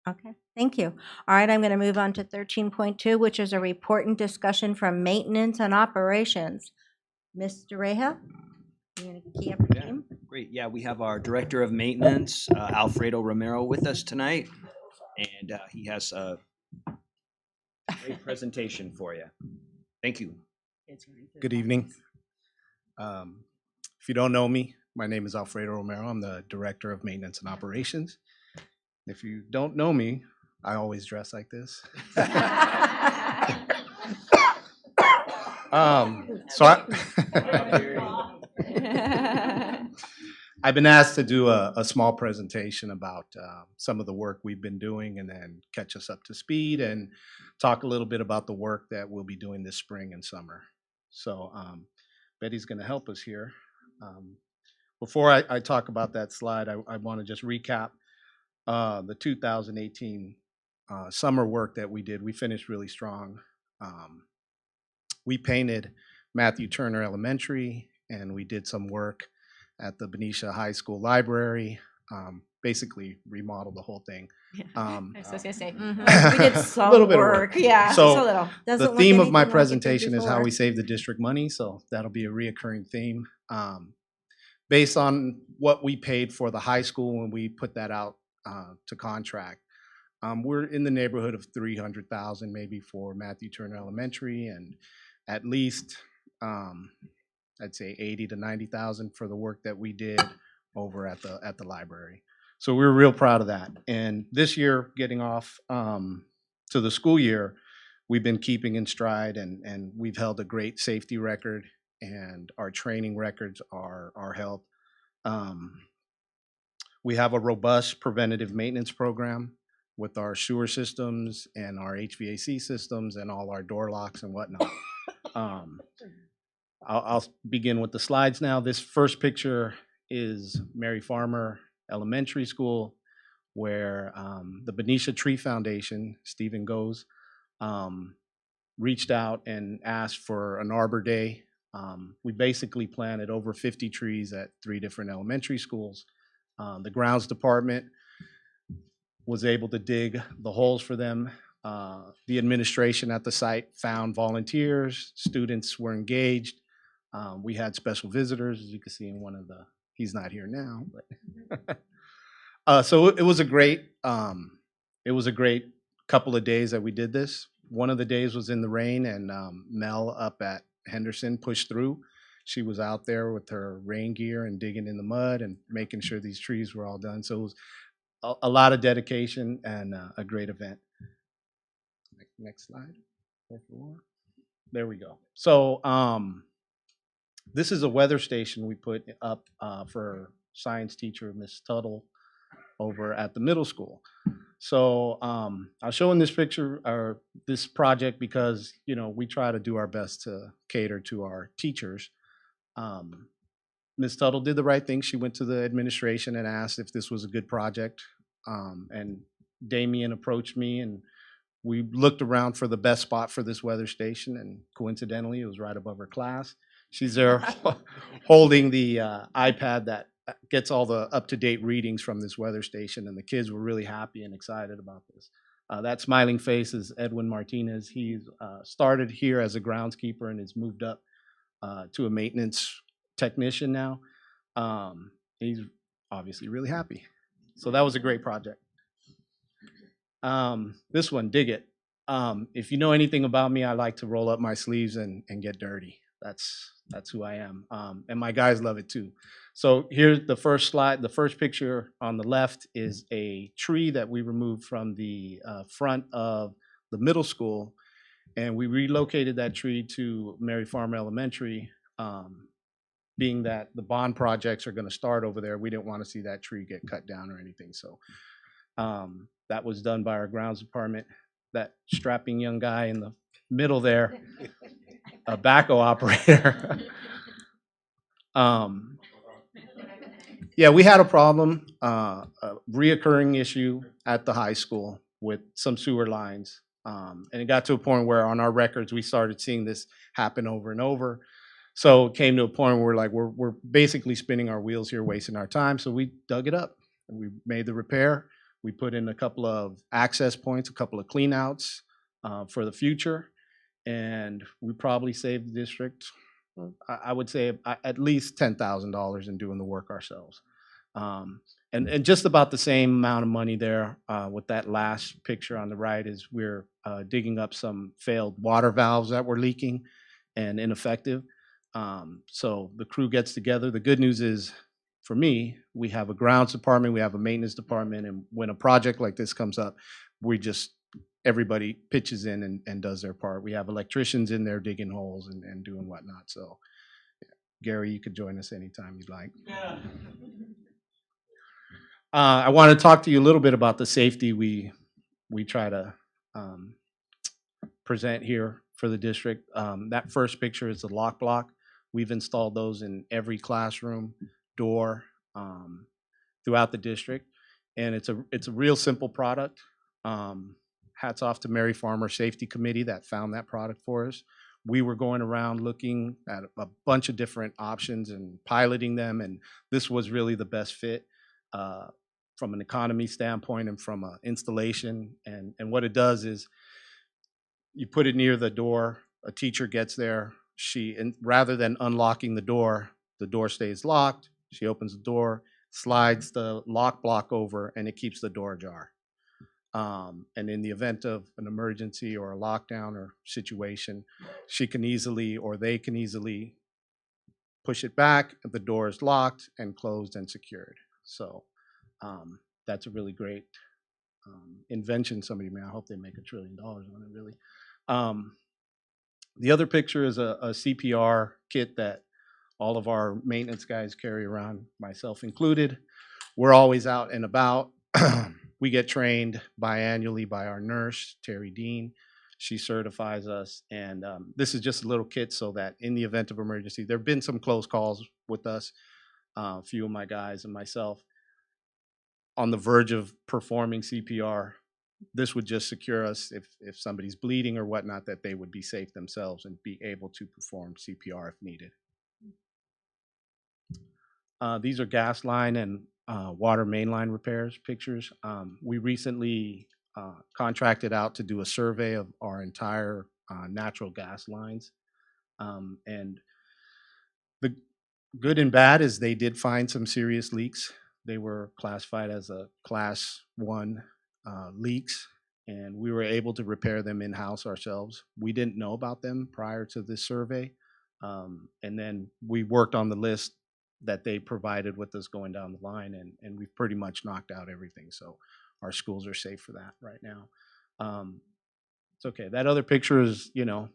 Speaker 1: Okay, thank you. All right, I'm going to move on to 13.2, which is a report and discussion from maintenance and operations. Mr. Reha, you going to key up your team?
Speaker 17: Great. Yeah, we have our Director of Maintenance, Alfredo Romero, with us tonight, and he has a great presentation for you. Thank you.
Speaker 18: Good evening. If you don't know me, my name is Alfredo Romero. I'm the Director of Maintenance and Operations. If you don't know me, I always dress like this. I've been asked to do a small presentation about some of the work we've been doing, and then catch us up to speed and talk a little bit about the work that we'll be doing this spring and summer. So Betty's going to help us here. Before I talk about that slide, I want to just recap the 2018 summer work that we did. We finished really strong. We painted Matthew Turner Elementary, and we did some work at the Benicia High School Library. Basically remodeled the whole thing.
Speaker 1: I was gonna say,
Speaker 18: We
Speaker 1: did some
Speaker 18: a little bit of
Speaker 1: work.
Speaker 18: work.
Speaker 1: Yeah,
Speaker 18: So
Speaker 1: just a little.
Speaker 18: the
Speaker 1: Doesn't look
Speaker 18: theme of my
Speaker 1: anything like it did
Speaker 18: presentation is how
Speaker 1: before.
Speaker 18: we save the district money. So that'll be a reoccurring theme. Based on what we paid for the high school when we put that out to contract, we're in the neighborhood of 300,000 maybe for Matthew Turner Elementary, and at least I'd say 80 to 90,000 for the work that we did over at the library. So we were real proud of that. And this year, getting off to the school year, we've been keeping in stride, and we've held a great safety record, and our training records are held. We have a robust preventative maintenance program with our sewer systems and our HVAC systems and all our door locks and whatnot. I'll begin with the slides now. This first picture is Mary Farmer Elementary School, where the Benicia Tree Foundation, Stephen Goes, reached out and asked for an Arbor Day. We basically planted over 50 trees at 3 different elementary schools. The grounds department was able to dig the holes for them. The administration at the site found volunteers, students were engaged. We had special visitors, as you can see in one of the, he's not here now, but so it was a great couple of days that we did this. One of the days was in the rain, and Mel up at Henderson pushed through. She was out there with her rain gear and digging in the mud and making sure these trees were all done. So it was a lot of dedication and a great event. Next slide. There we go. So this is a weather station we put up for science teacher Miss Tuttle over at the middle school. So I'm showing this picture or this project because, you know, we try to do our best to cater to our teachers. Ms. Tuttle did the right thing. She went to the administration and asked if this was a good project. And Damien approached me, and we looked around for the best spot for this weather station, and coincidentally, it was right above her class. She's there holding the iPad that gets all the up-to-date readings from this weather station, and the kids were really happy and excited about this. That smiling face is Edwin Martinez. He's started here as a groundskeeper and has moved up to a maintenance technician now. He's obviously really happy. So that was a great project. This one, Dig It. If you know anything about me, I like to roll up my sleeves and get dirty. That's who I am. And my guys love it too. So here's the first slide. The first picture on the left is a tree that we removed from the front of the middle school. And we relocated that tree to Mary Farmer Elementary. Being that the bond projects are going to start over there, we didn't want to see that tree get cut down or anything. So that was done by our grounds department. That strapping young guy in the middle there, a backhoe operator. Yeah, we had a problem, a reoccurring issue at the high school with some sewer lines. And it got to a point where on our records, we started seeing this happen over and over. So it came to a point where we're basically spinning our wheels here, wasting our time. So we dug it up and we made the repair. We put in a couple of access points, a couple of clean outs for the future. And we probably saved the district, I would say, at least $10,000 in doing the work ourselves. And just about the same amount of money there with that last picture on the right is we're digging up some failed water valves that were leaking and ineffective. So the crew gets together. The good news is, for me, we have a grounds department, we have a maintenance department, and when a project like this comes up, everybody pitches in and does their part. We have electricians in there digging holes and doing whatnot. So, Gary, you could join us anytime you'd like. Yeah. I want to talk to you a little bit about the safety we try to present here for the district. That first picture is the lock block. We've installed those in every classroom. door throughout the district, and it's a real simple product. Hats off to Mary Farmer Safety Committee that found that product for us. We were going around looking at a bunch of different options and piloting them, and this was really the best fit from an economy standpoint and from an installation. And what it does is you put it near the door, a teacher gets there, and rather than unlocking the door stays locked, she opens the door, slides the lock block over, and it keeps the door ajar. And in the event of an emergency or a lockdown or situation, she can easily, or they can easily push it back, the door is locked and closed and secured. So that's a really great invention somebody made. I hope they make $1 trillion on it, really. The other picture is a CPR kit that all of our maintenance guys carry around, myself included. We're always out and about. We get trained biannually by our nurse, Terry Dean. She certifies us. And this is just a little kit so that in the event of emergency, there have been some close calls with us, a few of my guys and myself, on the verge of performing CPR. This would just secure us if somebody's bleeding or whatnot, that they would be safe themselves and be able to perform CPR if needed. These are gas line and water main line repairs pictures. We recently contracted out to do a survey of our entire natural gas lines. And the good and bad is they did find some serious leaks. They were classified as a class 1 leaks, and we were able to repair them in-house ourselves. We didn't know about them prior to this survey. And then we worked on the list that they provided with us going down the line, and we've pretty much knocked out everything. So our schools are safe for that right now. It's okay. That other picture is,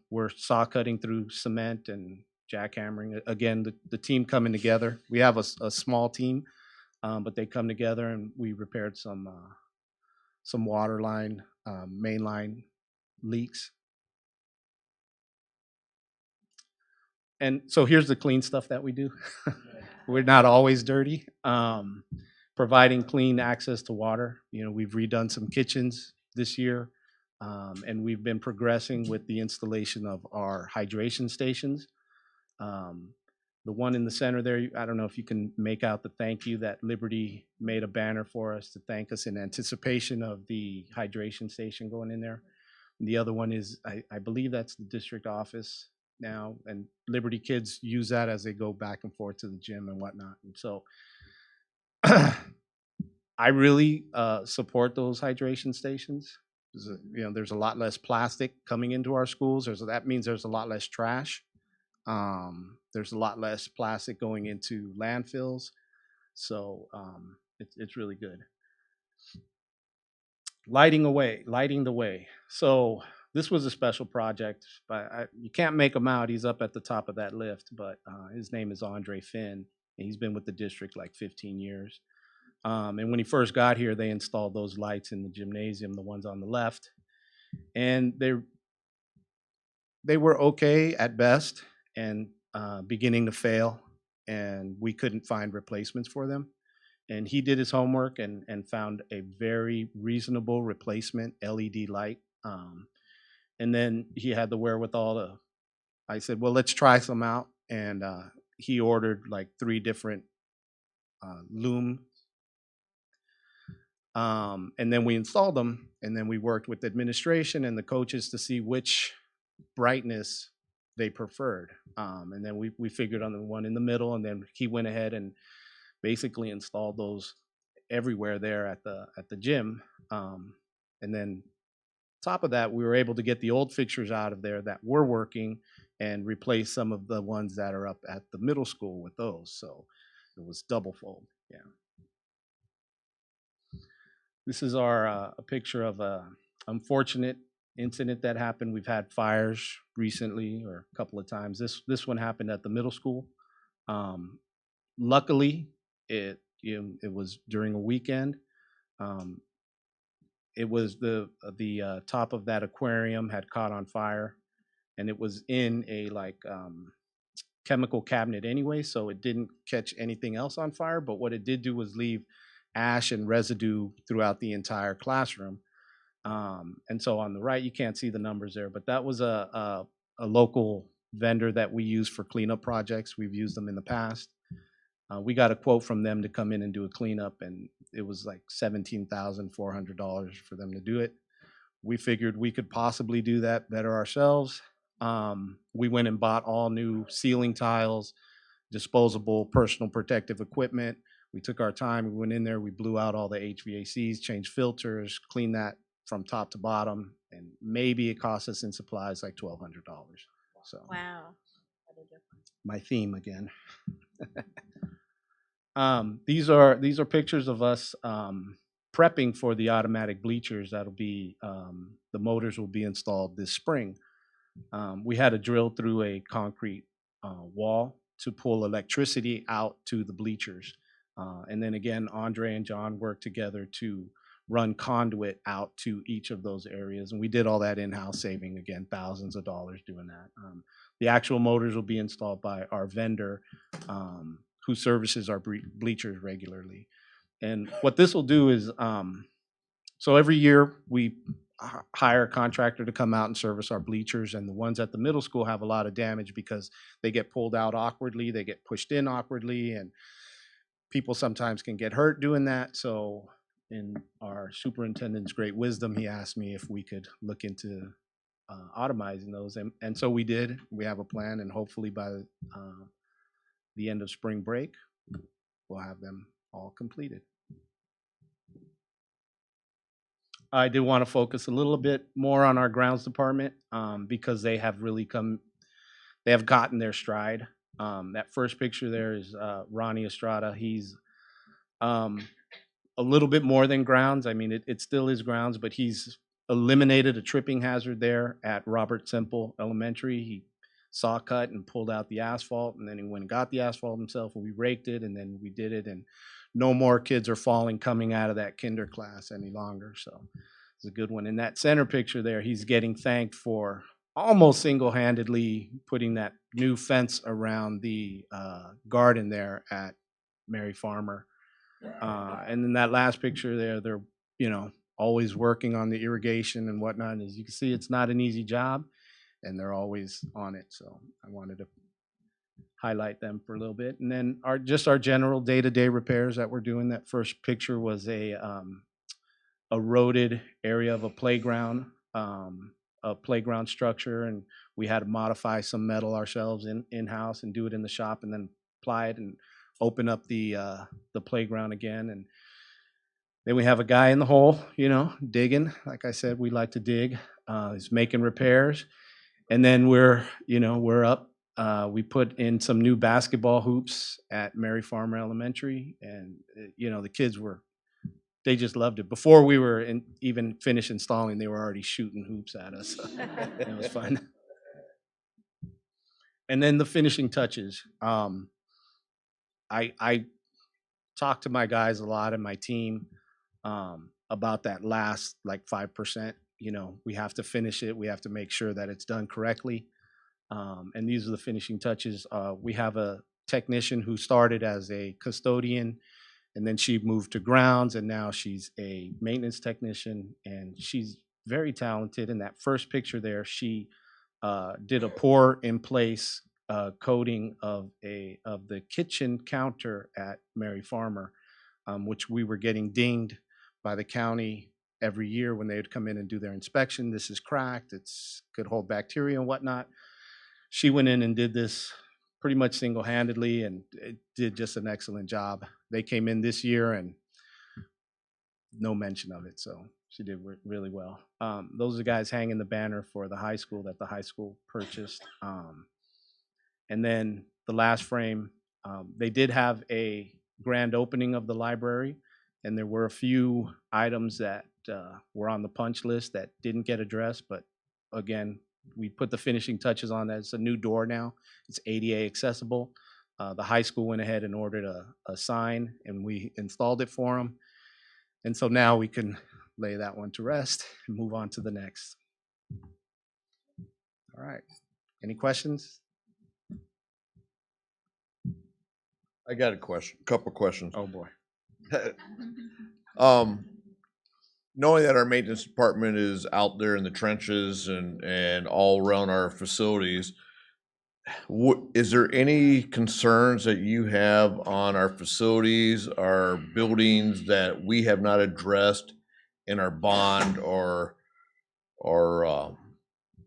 Speaker 18: we're saw cutting through cement and jackhammering. Again, the team coming together. We have a small team, but they come together, and we repaired some water line, main line leaks. And so here's the clean stuff that we do. We're not always dirty. Providing clean access to water. We've redone some kitchens this year, and we've been progressing with the installation of our hydration stations. The one in the center there, I don't know if you can make out the thank you that Liberty made a banner for us to thank us in anticipation of the hydration station going in there. And the other one is, I believe that's the district office now, and Liberty kids use that as they go back and forth to the gym and whatnot. And so I really support those hydration stations. There's a lot less plastic coming into our schools. That means there's a lot less trash. There's a lot less plastic going into landfills. So it's really good. Lighting the way. So this was a special project, but you can't make him out. He's up at the top of that lift, but his name is Andre Finn, and he's been with the district like 15 years. And when he first got here, they installed those lights in the gymnasium, the ones on the left, and they were okay at best and beginning to fail, and we couldn't find replacements for them. And he did his homework and found a very reasonable replacement LED light. And then he had the wherewithal I said, well, let's try some out. And he ordered like 3 different loom. And then we installed them, and then we worked with the administration and the coaches to see which brightness they preferred. And then we figured on the one in the middle, and then he went ahead and basically installed those everywhere there at the gym. And then top of that, we were able to get the old fixtures out of there that were working and replace some of the ones that are up at the middle school with those. So it was double fold. Yeah. This is a picture of a unfortunate incident that happened. We've had fires recently, or a couple of times. This one happened at the middle school. Luckily, it was during a weekend. It was the top of that aquarium had caught on fire, and it was in a chemical cabinet anyway, so it didn't catch anything else on fire. But what it did do was leave ash and residue throughout the entire classroom. And so on the right, you can't see the numbers there, but that was a local vendor that we use for cleanup projects. We've used them in the past. We got a quote from them to come in and do a cleanup, and it was like $17,400 for them to do it. We figured we could possibly do that better ourselves. We went and bought all new ceiling tiles, disposable personal protective equipment. We took our time, we went in there, we blew out all the HVACs, changed filters, cleaned that from top to bottom, and maybe it cost us in supplies like $1,200. So
Speaker 2: Wow.
Speaker 18: my theme again. These are pictures of us prepping for the automatic bleachers. That'll be the motors will be installed this spring. We had to drill through a concrete wall to pull electricity out to the bleachers. And then again, Andre and John worked together to run conduit out to each of those areas. And we did all that in-house, saving, again, thousands of dollars doing that. The actual motors will be installed by our vendor who services our bleachers regularly. And what this will do is, so every year we hire a contractor to come out and service our bleachers, and the ones at the middle school have a lot of damage because they get pulled out awkwardly, they get pushed in awkwardly, and people sometimes can get hurt doing that. So in our superintendent's great wisdom, he asked me if we could look into automizing those, and so we did. We have a plan, and hopefully by the end of spring break, we'll have them all completed. I did want to focus a little bit more on our grounds department because they have really they have gotten their stride. That first picture there is Ronnie Estrada. He's a little bit more than grounds. I mean, it still is grounds, but he's eliminated a tripping hazard there at Robert Semple Elementary. He saw cut and pulled out the asphalt, and then he went and got the asphalt himself, and we raked it, and then we did it, and no more kids are falling coming out of that kinder class any longer. So it's a good one. In that center picture there, he's getting thanked for almost single-handedly putting that new fence around the garden there at Mary Farmer. And then that last picture there, they're always working on the irrigation and whatnot. And as you can see, it's not an easy job, and they're always on it. So I wanted to highlight them for a little bit. And then our general day-to-day repairs that we're doing. That first picture was a eroded area of a playground structure, and we had to modify some metal ourselves in-house and do it in the shop, and then apply it and open up the playground again. And then we have a guy in the hole, digging. Like I said, we like to dig. He's making repairs. And then we're up. We put in some new basketball hoops at Mary Farmer Elementary, and the kids they just loved it. Before we were even finished installing, they were already shooting hoops at us. So it was fun. And then the finishing touches. I talk to my guys a lot and my team about that last 5%. We have to finish it. We have to make sure that it's done correctly. And these are the finishing touches. We have a technician who started as a custodian, and then she moved to grounds, and now she's a maintenance technician, and she's very talented. In that first picture there, she did a pour in place coating of the kitchen counter at Mary Farmer, which we were getting dinged by the county every year when they would come in and do their inspection. This is cracked. It's could hold bacteria and whatnot. She went in and did this pretty much single-handedly, and it did just an excellent job. They came in this year and no mention of it, so she did really well. Those are the guys hanging the banner for the high school that the high school purchased. And then the last frame, they did have a grand opening of the library, and there were a few items that were on the punch list that didn't get addressed, but again, we put the finishing touches on that. It's a new door now. It's ADA accessible. The high school went ahead and ordered a sign, and we installed it for them. And so now we can lay that one to rest and move on to the next. All right. Any questions?
Speaker 10: I got a couple questions.
Speaker 18: Oh, boy.
Speaker 10: Knowing that our maintenance department is out there in the trenches and all around our facilities, is there any concerns that you have on our facilities, our buildings that we have not addressed in our bond or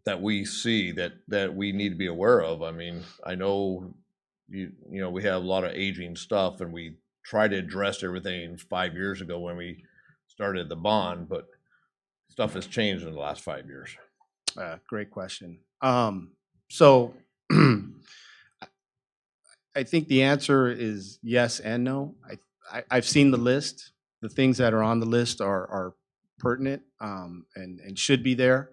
Speaker 10: that we see that we need to be aware of? I mean, I know you know we have a lot of aging stuff, and we tried to address everything 5 years ago when we started the bond, but stuff has changed in the last 5 years.
Speaker 18: Great question. So I think the answer is yes and no. I've seen the list. The things that are on the list are pertinent and should be there.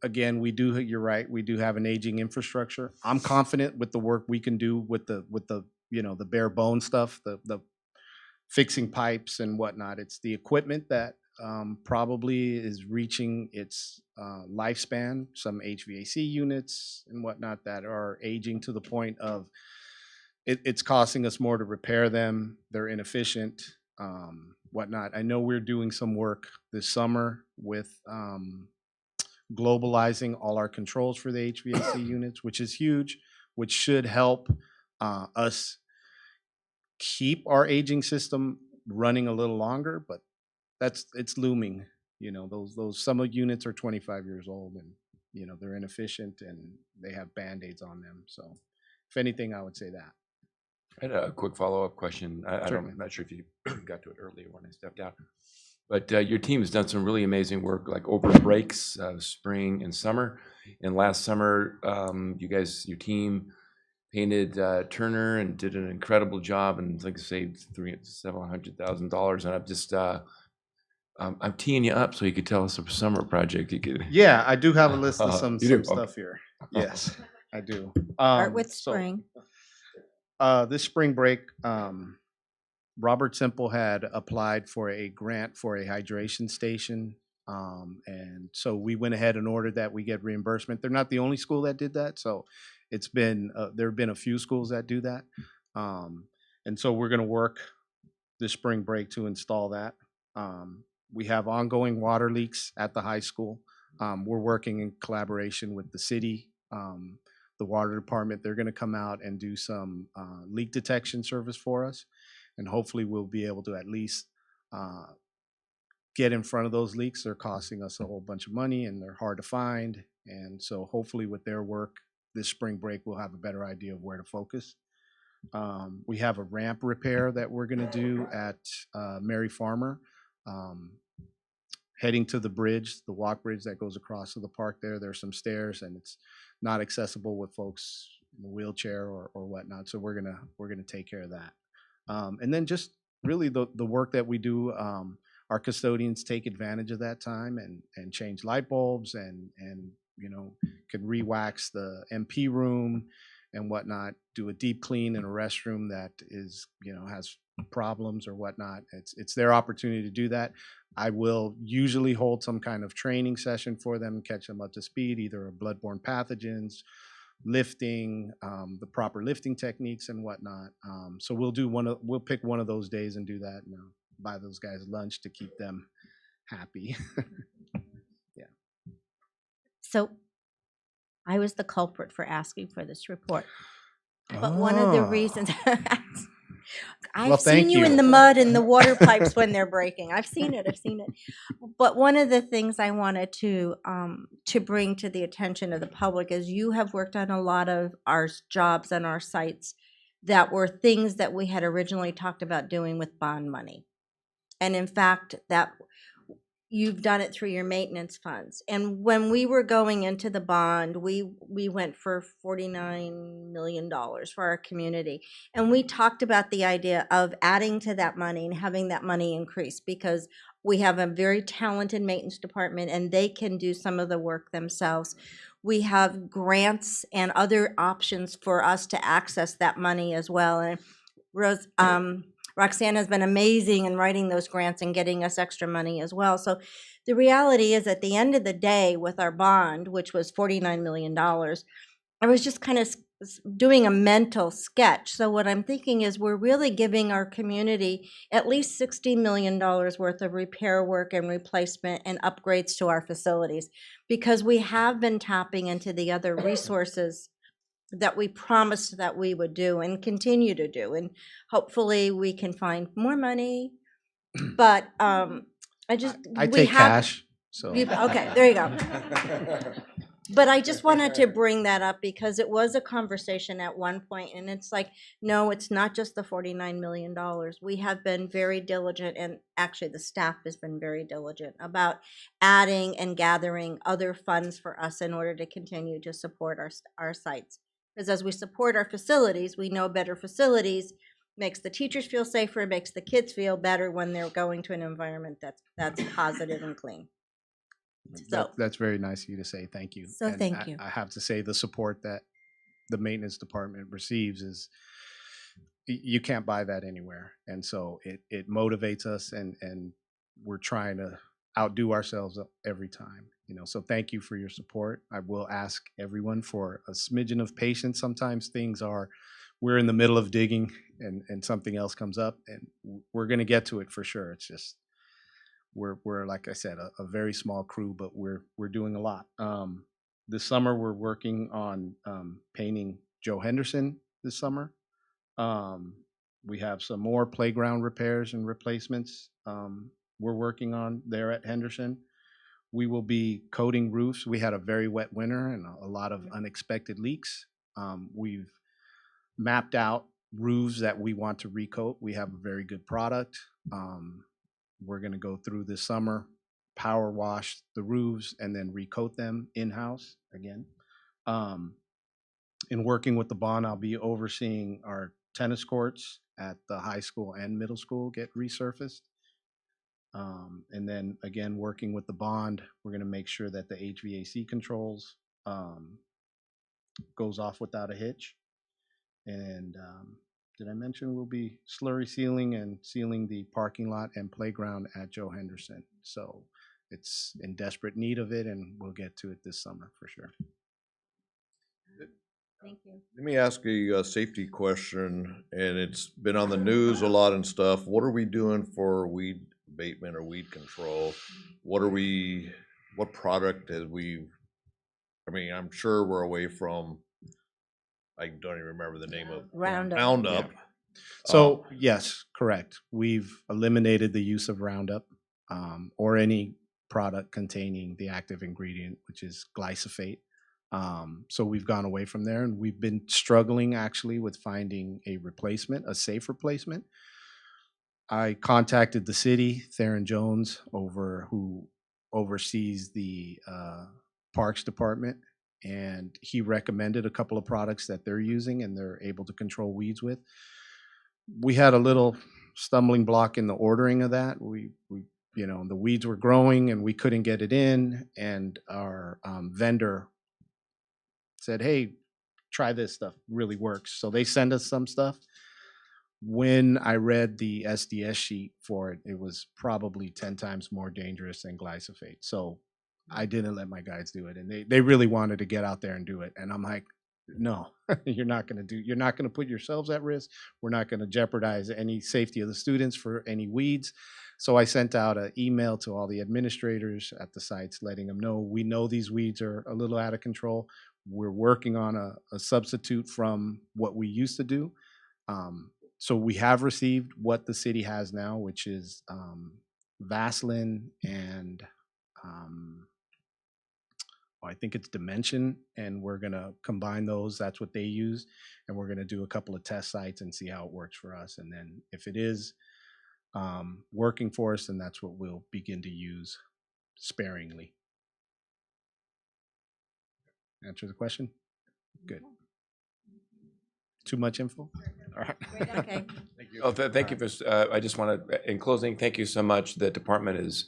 Speaker 18: Again, you're right, we do have an aging infrastructure. I'm confident with the work we can do with the the bare bone stuff, the fixing pipes and whatnot. It's the equipment that probably is reaching its lifespan, some HVAC units and whatnot that are aging to the point of it's costing us more to repair them. They're inefficient, whatnot. I know we're doing some work this summer with globalizing all our controls for the HVAC units, which is huge, which should help us keep our aging system running a little longer, but it's looming. Those some of the units are 25 years old and they're inefficient and they have band-aids on them. So if anything, I would say that.
Speaker 4: I had a quick follow-up question.
Speaker 18: Certainly.
Speaker 4: I'm not sure if you got to it earlier when I stepped out, but your team has done some really amazing work, like over breaks, spring and summer. And last summer, your team painted Turner and did an incredible job, and like I saved $700,000. And I'm just I'm teeing you up so you could tell us a summer project you could.
Speaker 18: Yeah, I do have a list of some
Speaker 4: You do?
Speaker 18: stuff here. Yes, I do.
Speaker 1: Start with
Speaker 18: so,
Speaker 1: spring.
Speaker 18: This spring break, Robert Simple had applied for a grant for a hydration station. And so we went ahead and ordered that. We get reimbursement. They're not the only school that did that. So it's been, there have been a few schools that do that. And so we're going to work this spring break to install that. We have ongoing water leaks at the high school. We're working in collaboration with the city, the water department. They're going to come out and do some leak detection service for us. And hopefully we'll be able to at least get in front of those leaks. They're costing us a whole bunch of money and they're hard to find. And so hopefully with their work this spring break, we'll have a better idea of where to focus. We have a ramp repair that we're going to do at Mary Farmer, heading to the bridge, the walk bridge that goes across to the park there. There's some stairs and it's not accessible with folks in a wheelchair or whatnot. So we're gonna take care of that. And then just really the work that we do, our custodians take advantage of that time and change light bulbs and can re-wax the MP room and whatnot, do a deep clean in a restroom that is, has problems or whatnot. It's their opportunity to do that. I will usually hold some kind of training session for them, catch them up to speed, either of bloodborne pathogens, lifting, the proper lifting techniques and whatnot. So we'll pick one of those days and do that, and buy those guys lunch to keep them happy. Yeah.
Speaker 1: So I was the culprit for asking for this report. But one of the reasons I've seen you in the mud and the water pipes when they're breaking. I've seen it. But one of the things I wanted to bring to the attention of the public is you have worked on a lot of our jobs and our sites that were things that we had originally talked about doing with bond money. And in fact, that you've done it through your maintenance funds. And when we were going into the bond, we went for $49 million for our community. And we talked about the idea of adding to that money and having that money increase because we have a very talented maintenance department and they can do some of the work themselves. We have grants and other options for us to access that money as well. And Roxanne has been amazing in writing those grants and getting us extra money as well. So the reality is at the end of the day with our bond, which was $49 million, I was just kind of doing a mental sketch. So what I'm thinking is we're really giving our community at least $60 million worth of repair work and replacement and upgrades to our facilities, because we have been tapping into the other resources that we promised that we would do and continue to do. And hopefully we can find more money. But I
Speaker 18: I
Speaker 1: we
Speaker 18: take
Speaker 1: have,
Speaker 18: cash, so.
Speaker 1: okay, there you go. But I just wanted to bring that up because it was a conversation at one point, and it's like, no, it's not just the $49 million. We have been very diligent, and actually the staff has been very diligent about adding and gathering other funds for us in order to continue to support our sites. Because as we support our facilities, we know better facilities makes the teachers feel safer, makes the kids feel better when they're going to an environment that's positive and clean. So
Speaker 18: That's very nice of you to say. Thank you.
Speaker 1: So
Speaker 18: And
Speaker 1: thank you.
Speaker 18: I have to say the support that the maintenance department receives is, you can't buy that anywhere. And so it motivates us, and we're trying to outdo ourselves every time. So thank you for your support. I will ask everyone for a smidgen of patience. Sometimes we're in the middle of digging and something else comes up, and we're going to get to it for sure. It's just, we're like I said, a very small crew, but we're doing a lot. This summer we're working on painting Joe Henderson this summer. We have some more playground repairs and replacements we're working on there at Henderson. We will be coating roofs. We had a very wet winter and a lot of unexpected leaks. We've mapped out roofs that we want to recoat. We have a very good product. We're going to go through this summer, power wash the roofs, and then recoat them in-house again. In working with the bond, I'll be overseeing our tennis courts at the high school and middle school get resurfaced. And then again, working with the bond, we're going to make sure that the HVAC controls goes off without a hitch. And did I mention we'll be slurry sealing and sealing the parking lot and playground at Joe Henderson? So it's in desperate need of it, and we'll get to it this summer for sure.
Speaker 1: Thank you.
Speaker 10: Let me ask a safety question, and it's been on the news a lot and stuff. What are we doing for weed abatement or weed control? What product I'm sure we're away from, I don't even remember the name of Roundup.
Speaker 18: Yeah. So yes, correct. We've eliminated the use of Roundup or any product containing the active ingredient, which is glyphosate. So we've gone away from there, and we've been struggling actually with finding a replacement, a safe replacement. I contacted the city, Theron Jones, who oversees the Parks Department, and he recommended a couple of products that they're using and they're able to control weeds with. We had a little stumbling block in the ordering of that. We the weeds were growing and we couldn't get it in, and our vendor said, hey, try this stuff, really works. So they send us some stuff. When I read the SDS sheet for it, it was probably 10 times more dangerous than glyphosate. So I didn't let my guys do it. And they really wanted to get out there and do it. And I'm like, no, you're not going to put yourselves at risk. We're not going to jeopardize any safety of the students for any weeds. So I sent out an email to all the administrators at the sites letting them know, we know these weeds are a little out of control. We're working on a substitute from what we used to do. So we have received what the city has now, which is Vaseline and I think it's Dimension, and we're going to combine those. That's what they use, and we're going to do a couple of test sites and see how it works for us. And then if it is working for us, then that's what we'll begin to use sparingly. Answer the question? Good. Too much info? All right.
Speaker 1: Okay.
Speaker 4: Thank you. Oh, thank you for, I just want to, in closing, thank you so much. The department is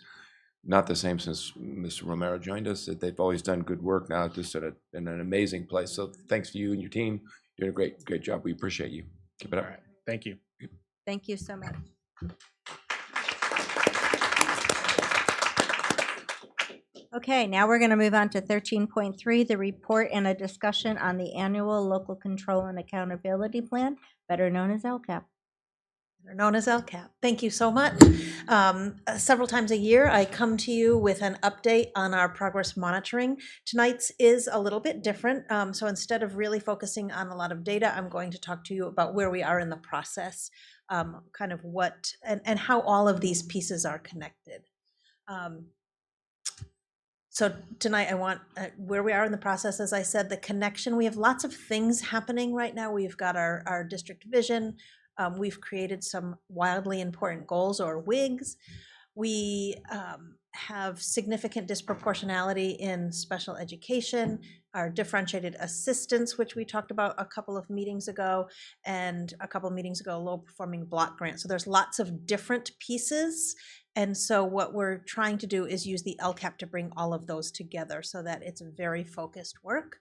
Speaker 4: not the same since Mr. Romero joined us. They've always done good work now, just in an amazing place. So thanks to you and your team. You're doing a great job. We appreciate you. Keep it up.
Speaker 18: All right. Thank you.
Speaker 1: Thank you so much. Okay, now we're going to move on to 13.3, the report and a discussion on the annual local control and accountability plan, better known as LCAP.
Speaker 19: They're known as LCAP. Thank you so much. Several times a year, I come to you with an update on our progress monitoring. Tonight's is a little bit different. So instead of really focusing on a lot of data, I'm going to talk to you about where we are in the process, kind of what and how all of these pieces are connected. So tonight I want where we are in the process. As I said, the connection, we have lots of things happening right now. We've got our district vision. We've created some wildly important goals, or WIGs. We have significant disproportionality in special education, our differentiated assistance, which we talked about a couple of meetings ago, and a couple of meetings ago, low performing block grant. So there's lots of different pieces. And so what we're trying to do is use the LCAP to bring all of those together so that it's very focused work.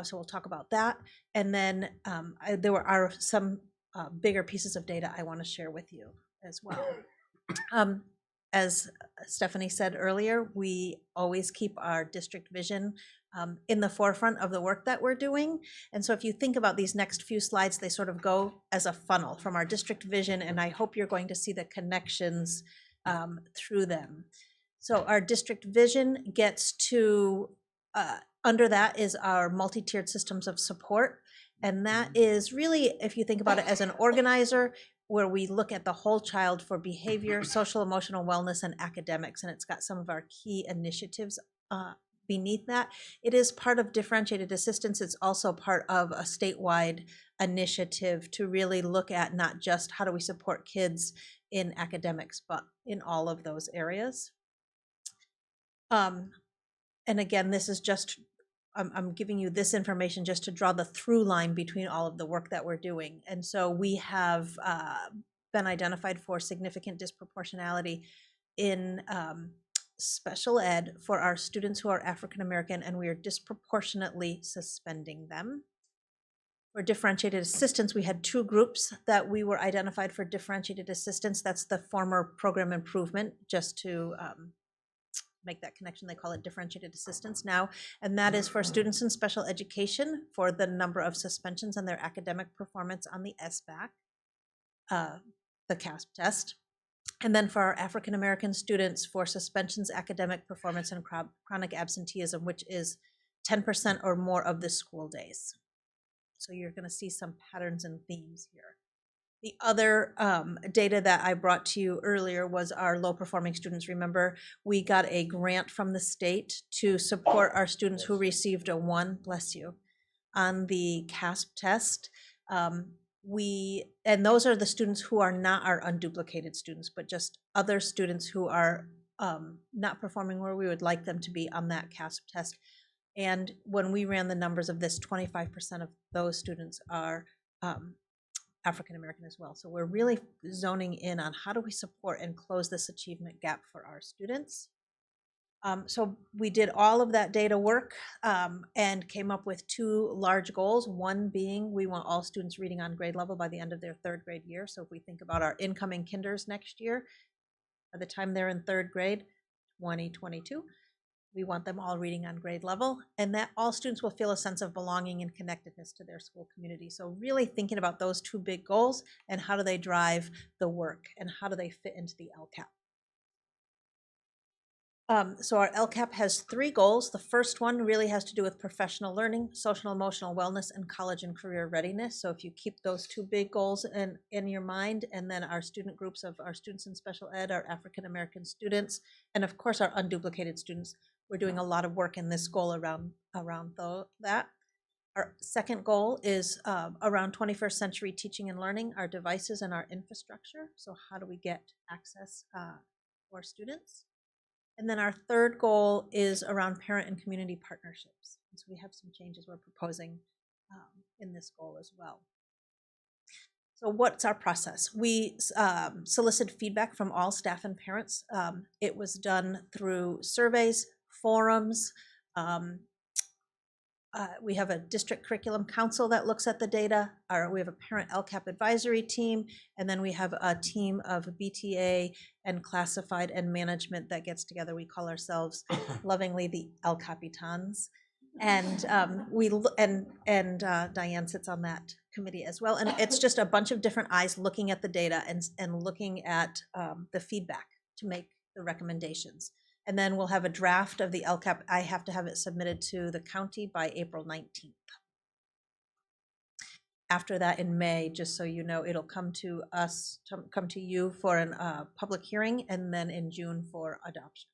Speaker 19: So we'll talk about that. And then there are some bigger pieces of data I want to share with you as well. As Stephanie said earlier, we always keep our district vision in the forefront of the work that we're doing. And so if you think about these next few slides, they sort of go as a funnel from our district vision, and I hope you're going to see the connections through them. So our district vision gets to, under that is our multi-tiered systems of support. And that is really, if you think about it as an organizer, where we look at the whole child for behavior, social, emotional wellness, and academics. And it's got some of our key initiatives beneath that. It is part of differentiated assistance. It's also part of a statewide initiative to really look at not just how do we support kids in academics, but in all of those areas. And again, this is just, I'm giving you this information just to draw the through line between all of the work that we're doing. And so we have been identified for significant disproportionality in special ed for our students who are African American, and we are disproportionately suspending them. For differentiated assistance, we had two groups that we were identified for differentiated assistance. That's the former program improvement, just to make that connection. They call it differentiated assistance now. And that is for students in special education for the number of suspensions and their academic performance on the SBAC, the CASP test. And then for our African American students for suspensions, academic performance, and chronic absenteeism, which is 10% or more of the school days. So you're going to see some patterns and themes here. The other data that I brought to you earlier was our low-performing students. Remember, we got a grant from the state to support our students who received a 1, bless you, on the CASP test. And those are the students who are not our unduplicated students, but just other students who are not performing where we would like them to be on that CASP test. And when we ran the numbers of this, 25% of those students are African American as well. So we're really zoning in on how do we support and close this achievement gap for our students. So we did all of that data work and came up with 2 large goals. One being we want all students reading on grade level by the end of their 3rd grade year. So if we think about our incoming kinders next year, by the time they're in 3rd grade, 2022, we want them all reading on grade level, and that all students will feel a sense of belonging and connectedness to their school community. So really thinking about those 2 big goals and how do they drive the work and how do they fit into the LCAP. So our LCAP has 3 goals. The first one really has to do with professional learning, social emotional wellness, and college and career readiness. So if you keep those 2 big goals in your mind, and then our student groups of our students in special ed, our African American students, and of course our unduplicated students, we're doing a lot of work in this goal around that. Our second goal is around 21st century teaching and learning, our devices and our infrastructure. So how do we get access for students? And then our third goal is around parent and community partnerships. So we have some changes we're proposing in this goal as well. So what's our process? We solicit feedback from all staff and parents. It was done through surveys, forums, We have a district curriculum council that looks at the data. We have a parent LCAP advisory team, and then we have a team of BTA and classified and management that gets together. We call ourselves lovingly the LCAPitans. And Diane sits on that committee as well. And it's just a bunch of different eyes looking at the data and looking at the feedback to make the recommendations. And then we'll have a draft of the LCAP. I have to have it submitted to the county by April 19th. After that, in May, just so you know, it'll come to us, come to you for a public hearing, and then in June for adoption.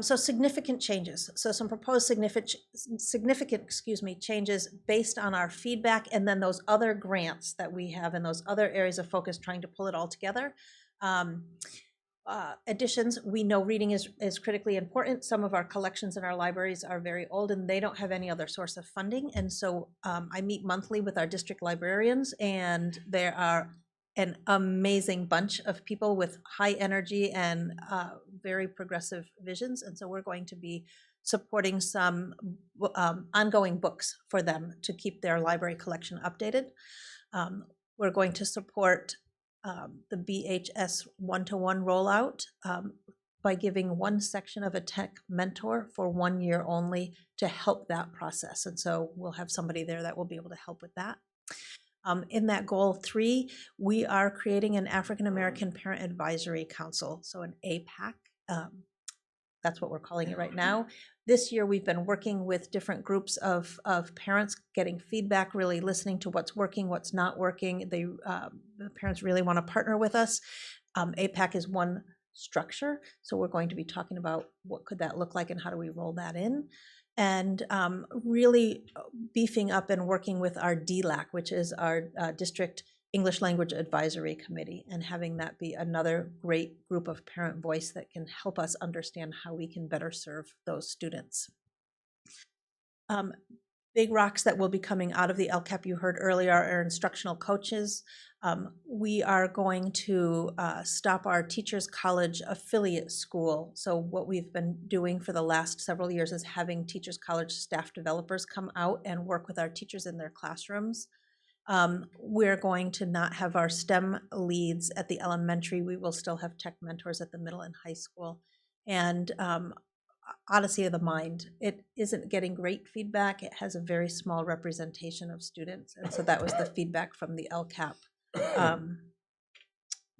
Speaker 19: So significant changes. So some proposed significant changes based on our feedback, and then those other grants that we have and those other areas of focus, trying to pull it all together. Additions, we know reading is critically important. Some of our collections in our libraries are very old and they don't have any other source of funding. And so I meet monthly with our district librarians, and there are an amazing bunch of people with high energy and very progressive visions. And so we're going to be supporting some ongoing books for them to keep their library collection updated. We're going to support the BHS one-to-one rollout by giving one section of a tech mentor for 1 year only to help that process. And so we'll have somebody there that will be able to help with that. In that goal 3, we are creating an African American Parent Advisory Council, so an APAC. That's what we're calling it right now. This year, we've been working with different groups of parents, getting feedback, really listening to what's working, what's not working. The parents really want to partner with us. APAC is one structure, so we're going to be talking about what could that look like and how do we roll that in. And really beefing up and working with our DLAC, which is our District English Language Advisory Committee, and having that be another great group of parent voice that can help us understand how we can better serve those students. Big rocks that will be coming out of the LCAP you heard earlier are instructional coaches. We are going to stop our Teachers College affiliate school. So what we've been doing for the last several years is having Teachers College staff developers come out and work with our teachers in their classrooms. We're going to not have our STEM leads at the elementary. We will still have tech mentors at the middle and high school. And Odyssey of the Mind, it isn't getting great feedback. It has a very small representation of students. And so that was the feedback from the LCAP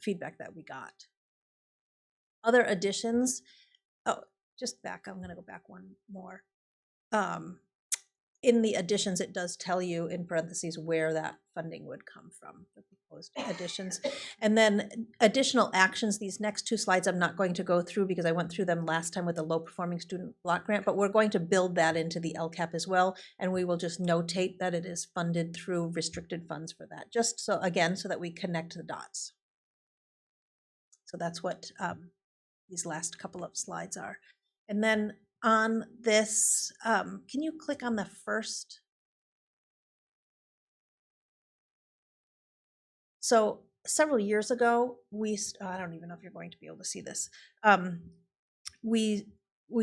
Speaker 19: feedback that we got. Other additions, I'm going to go back one more. In the additions, it does tell you in parentheses where that funding would come from, the proposed additions. And then additional actions, these next 2 slides I'm not going to go through because I went through them last time with the low performing student block grant, but we're going to build that into the LCAP as well. And we will just notate that it is funded through restricted funds for that, just so, again, so that we connect the dots. So that's what these last couple of slides are. And then on this, can you click on the first? So several years ago, I don't even know if you're going to be able to see this. We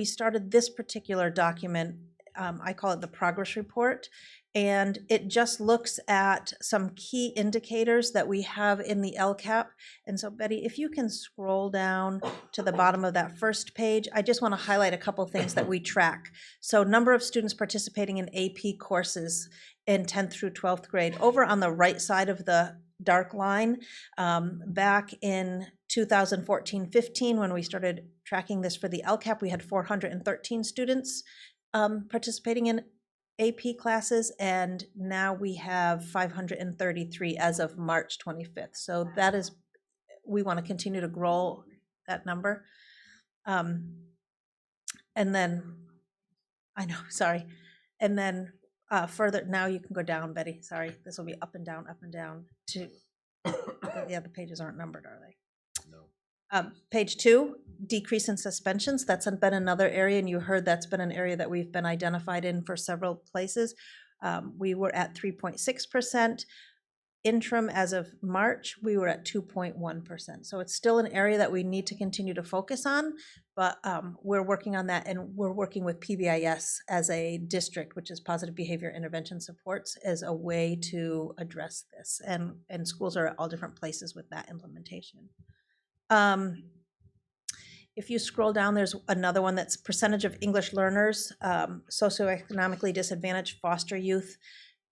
Speaker 19: started this particular document. I call it the progress report, and it just looks at some key indicators that we have in the LCAP. And so Betty, if you can scroll down to the bottom of that first page, I just want to highlight a couple things that we track. So number of students participating in AP courses in 10th through 12th grade. Over on the right side of the dark line, back in 2014-15, when we started tracking this for the LCAP, we had 413 students participating in AP classes, and now we have 533 as of March 25th. So that is, we want to continue to grow that number. And then, I know, sorry. And then further, now you can go down, Betty, sorry. This will be up and down to, yeah, the pages aren't numbered, are they? Page 2, decrease in suspensions. That's been another area, and you heard that's been an area that we've been identified in for several places. We were at 3.6%. interim as of March, we were at 2.1%. So it's still an area that we need to continue to focus on, but we're working on that, and we're working with PBIS as a district, which is Positive Behavior Intervention Supports, as a way to address this. And schools are at all different places with that implementation. If you scroll down, there's another one that's percentage of English learners, socioeconomically disadvantaged foster youth.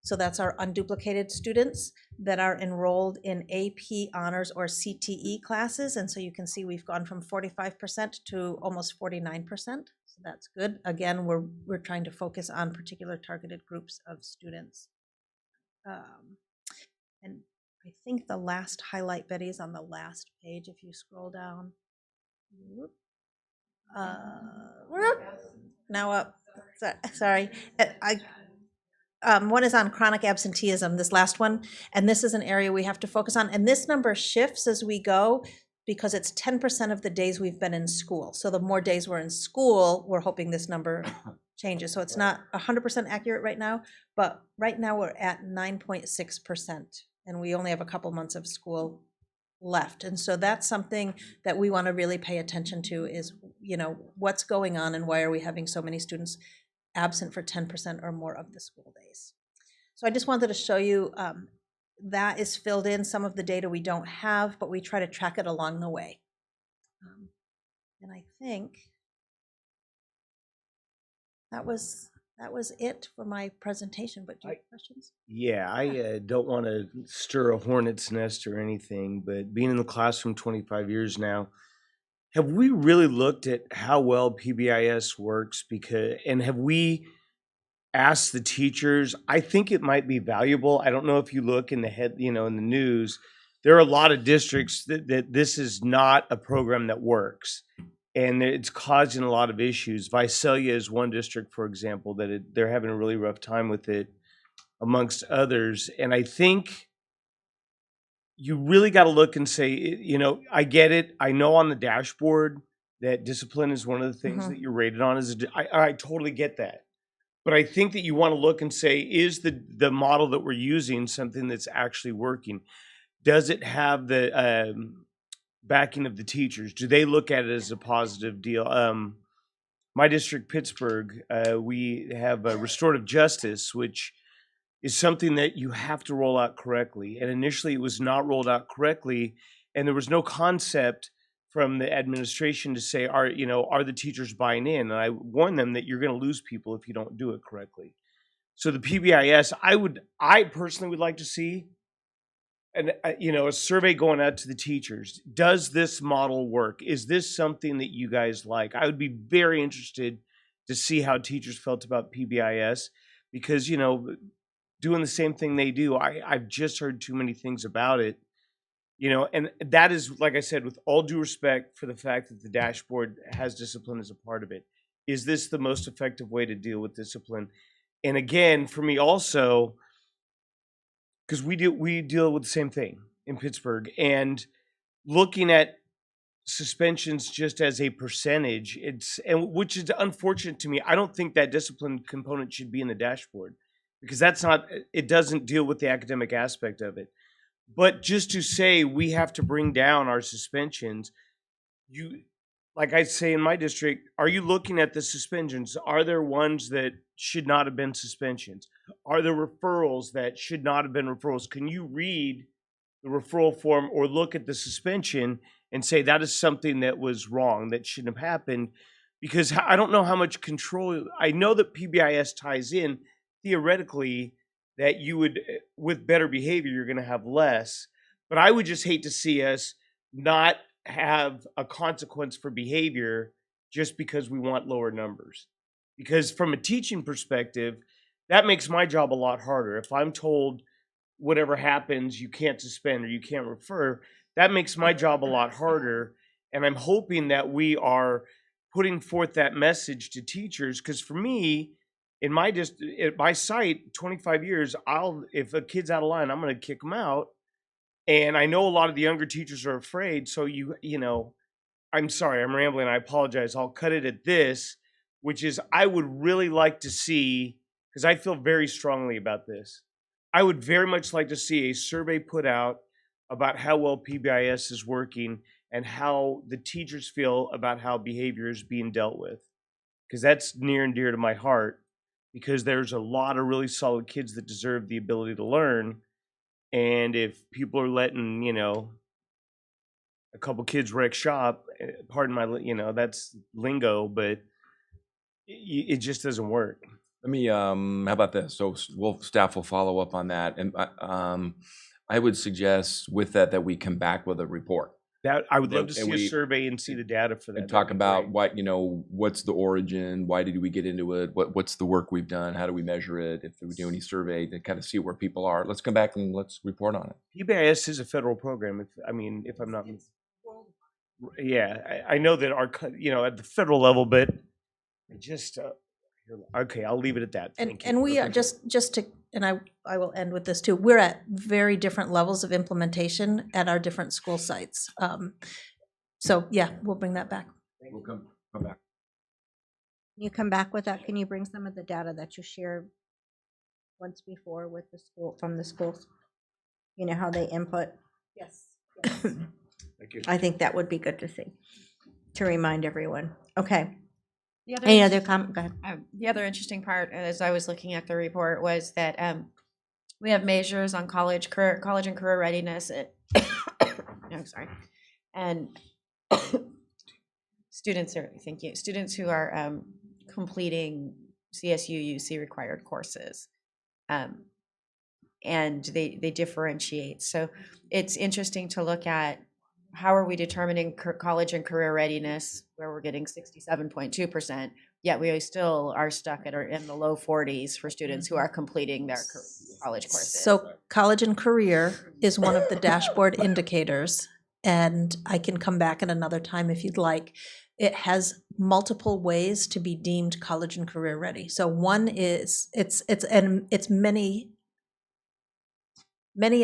Speaker 19: So that's our unduplicated students that are enrolled in AP honors or CTE classes. And so you can see we've gone from 45% to almost 49%. So that's good. Again, we're trying to focus on particular targeted groups of students. And I think the last highlight, Betty, is on the last page if you scroll down. Now up. Sorry. One is on chronic absenteeism, this last one, and this is an area we have to focus on. And this number shifts as we go because it's 10% of the days we've been in school. So the more days we're in school, we're hoping this number changes. So it's not 100% accurate right now, but right now we're at 9.6%, and we only have a couple months of school left. And so that's something that we want to really pay attention to is, you know, what's going on and why are we having so many students absent for 10% or more of the school days. So I just wanted to show you that is filled in some of the data we don't have, but we try to track it along the way. And I think that was it for my presentation, but do you have questions?
Speaker 20: Yeah, I don't want to stir a hornet's nest or anything, but being in the classroom 25 years now, have we really looked at how well PBIS works? And have we asked the teachers? I think it might be valuable. I don't know if you look in the in the news, there are a lot of districts that this is not a program that works, and it's causing a lot of issues. Visalia is one district, for example, that they're having a really rough time with it, amongst others. And I think you really got to look and say, you know, I get it. I know on the dashboard that discipline is one of the things that you're rated on. I totally get that. But I think that you want to look and say, is the model that we're using something that's actually working? Does it have the backing of the teachers? Do they look at it as a positive deal? My district, Pittsburgh, we have restorative justice, which is something that you have to roll out correctly. And initially it was not rolled out correctly, and there was no concept from the administration to say, are the teachers buying in? And I warned them that you're going to lose people if you don't do it correctly. So the PBIS, I personally would like to see a survey going out to the teachers. Does this model work? Is this something that you guys like? I would be very interested to see how teachers felt about PBIS, because, doing the same thing they do, I've just heard too many things about it, and that is, like I said, with all due respect for the fact that the dashboard has discipline as a part of it. Is this the most effective way to deal with discipline? And again, for me also, because we deal with the same thing in Pittsburgh, and looking at suspensions just as a percentage, which is unfortunate to me. I don't think that discipline component should be in the dashboard, because it doesn't deal with the academic aspect of it. But just to say we have to bring down our suspensions, like I say in my district, are you looking at the suspensions? Are there ones that should not have been suspensions? Are there referrals that should not have been referrals? Can you read the referral form or look at the suspension and say that is something that was wrong, that shouldn't have happened? Because I don't know how much control. I know that PBIS ties in theoretically that you would, with better behavior, you're going to have less. But I would just hate to see us not have a consequence for behavior just because we want lower numbers. Because from a teaching perspective, that makes my job a lot harder. If I'm told whatever happens, you can't suspend or you can't refer, that makes my job a lot harder. And I'm hoping that we are putting forth that message to teachers, because for me, in my at my site, 25 years, if a kid's out of line, I'm going to kick them out. And I know a lot of the younger teachers are afraid. So I'm sorry, I'm rambling. I apologize. I'll cut it at this, which is I would really like to see, because I feel very strongly about this. I would very much like to see a survey put out about how well PBIS is working and how the teachers feel about how behavior is being dealt with. Because that's near and dear to my heart, because there's a lot of really solid kids that deserve the ability to learn. And if people are letting, a couple kids wreck shop, pardon my, that's lingo, but it just doesn't work.
Speaker 4: Let me, how about this? So staff will follow up on that. And I would suggest with that we come back with a report.
Speaker 20: That I would love to
Speaker 4: And
Speaker 20: see a survey and see the data for that.
Speaker 4: And talk about what, what's the origin? Why did we get into it? What's the work we've done? How do we measure it? If we do any survey to kind of see where people are, let's come back and let's report on it.
Speaker 20: PBIS is a federal program. If I'm not, yeah, I know that our, at the federal level, but I just, okay, I'll leave it at that. Thank you.
Speaker 19: And we are just to, and I will end with this too. We're at very different levels of implementation at our different school sites. So yeah, we'll bring that back.
Speaker 4: We'll come back.
Speaker 1: Can you come back with that? Can you bring some of the data that you shared once before with the school, from the schools? You know, how they input?
Speaker 19: Yes.
Speaker 20: Thank you.
Speaker 1: I think that would be good to see, to remind everyone. Okay.
Speaker 15: The
Speaker 1: Any other comment? Go ahead.
Speaker 15: The other interesting part, as I was looking at the report, was that we have measures on college and career readiness. I'm sorry, and students who are completing CSU UC required courses, and they differentiate. So it's interesting to look at how are we determining college and career readiness, where we're getting 67.2%, yet we still are stuck in the low 40s for students who are completing their college courses.
Speaker 19: So college and career is one of the dashboard indicators, and I can come back at another time if you'd like. It has multiple ways to be deemed college and career ready. So one is, it's many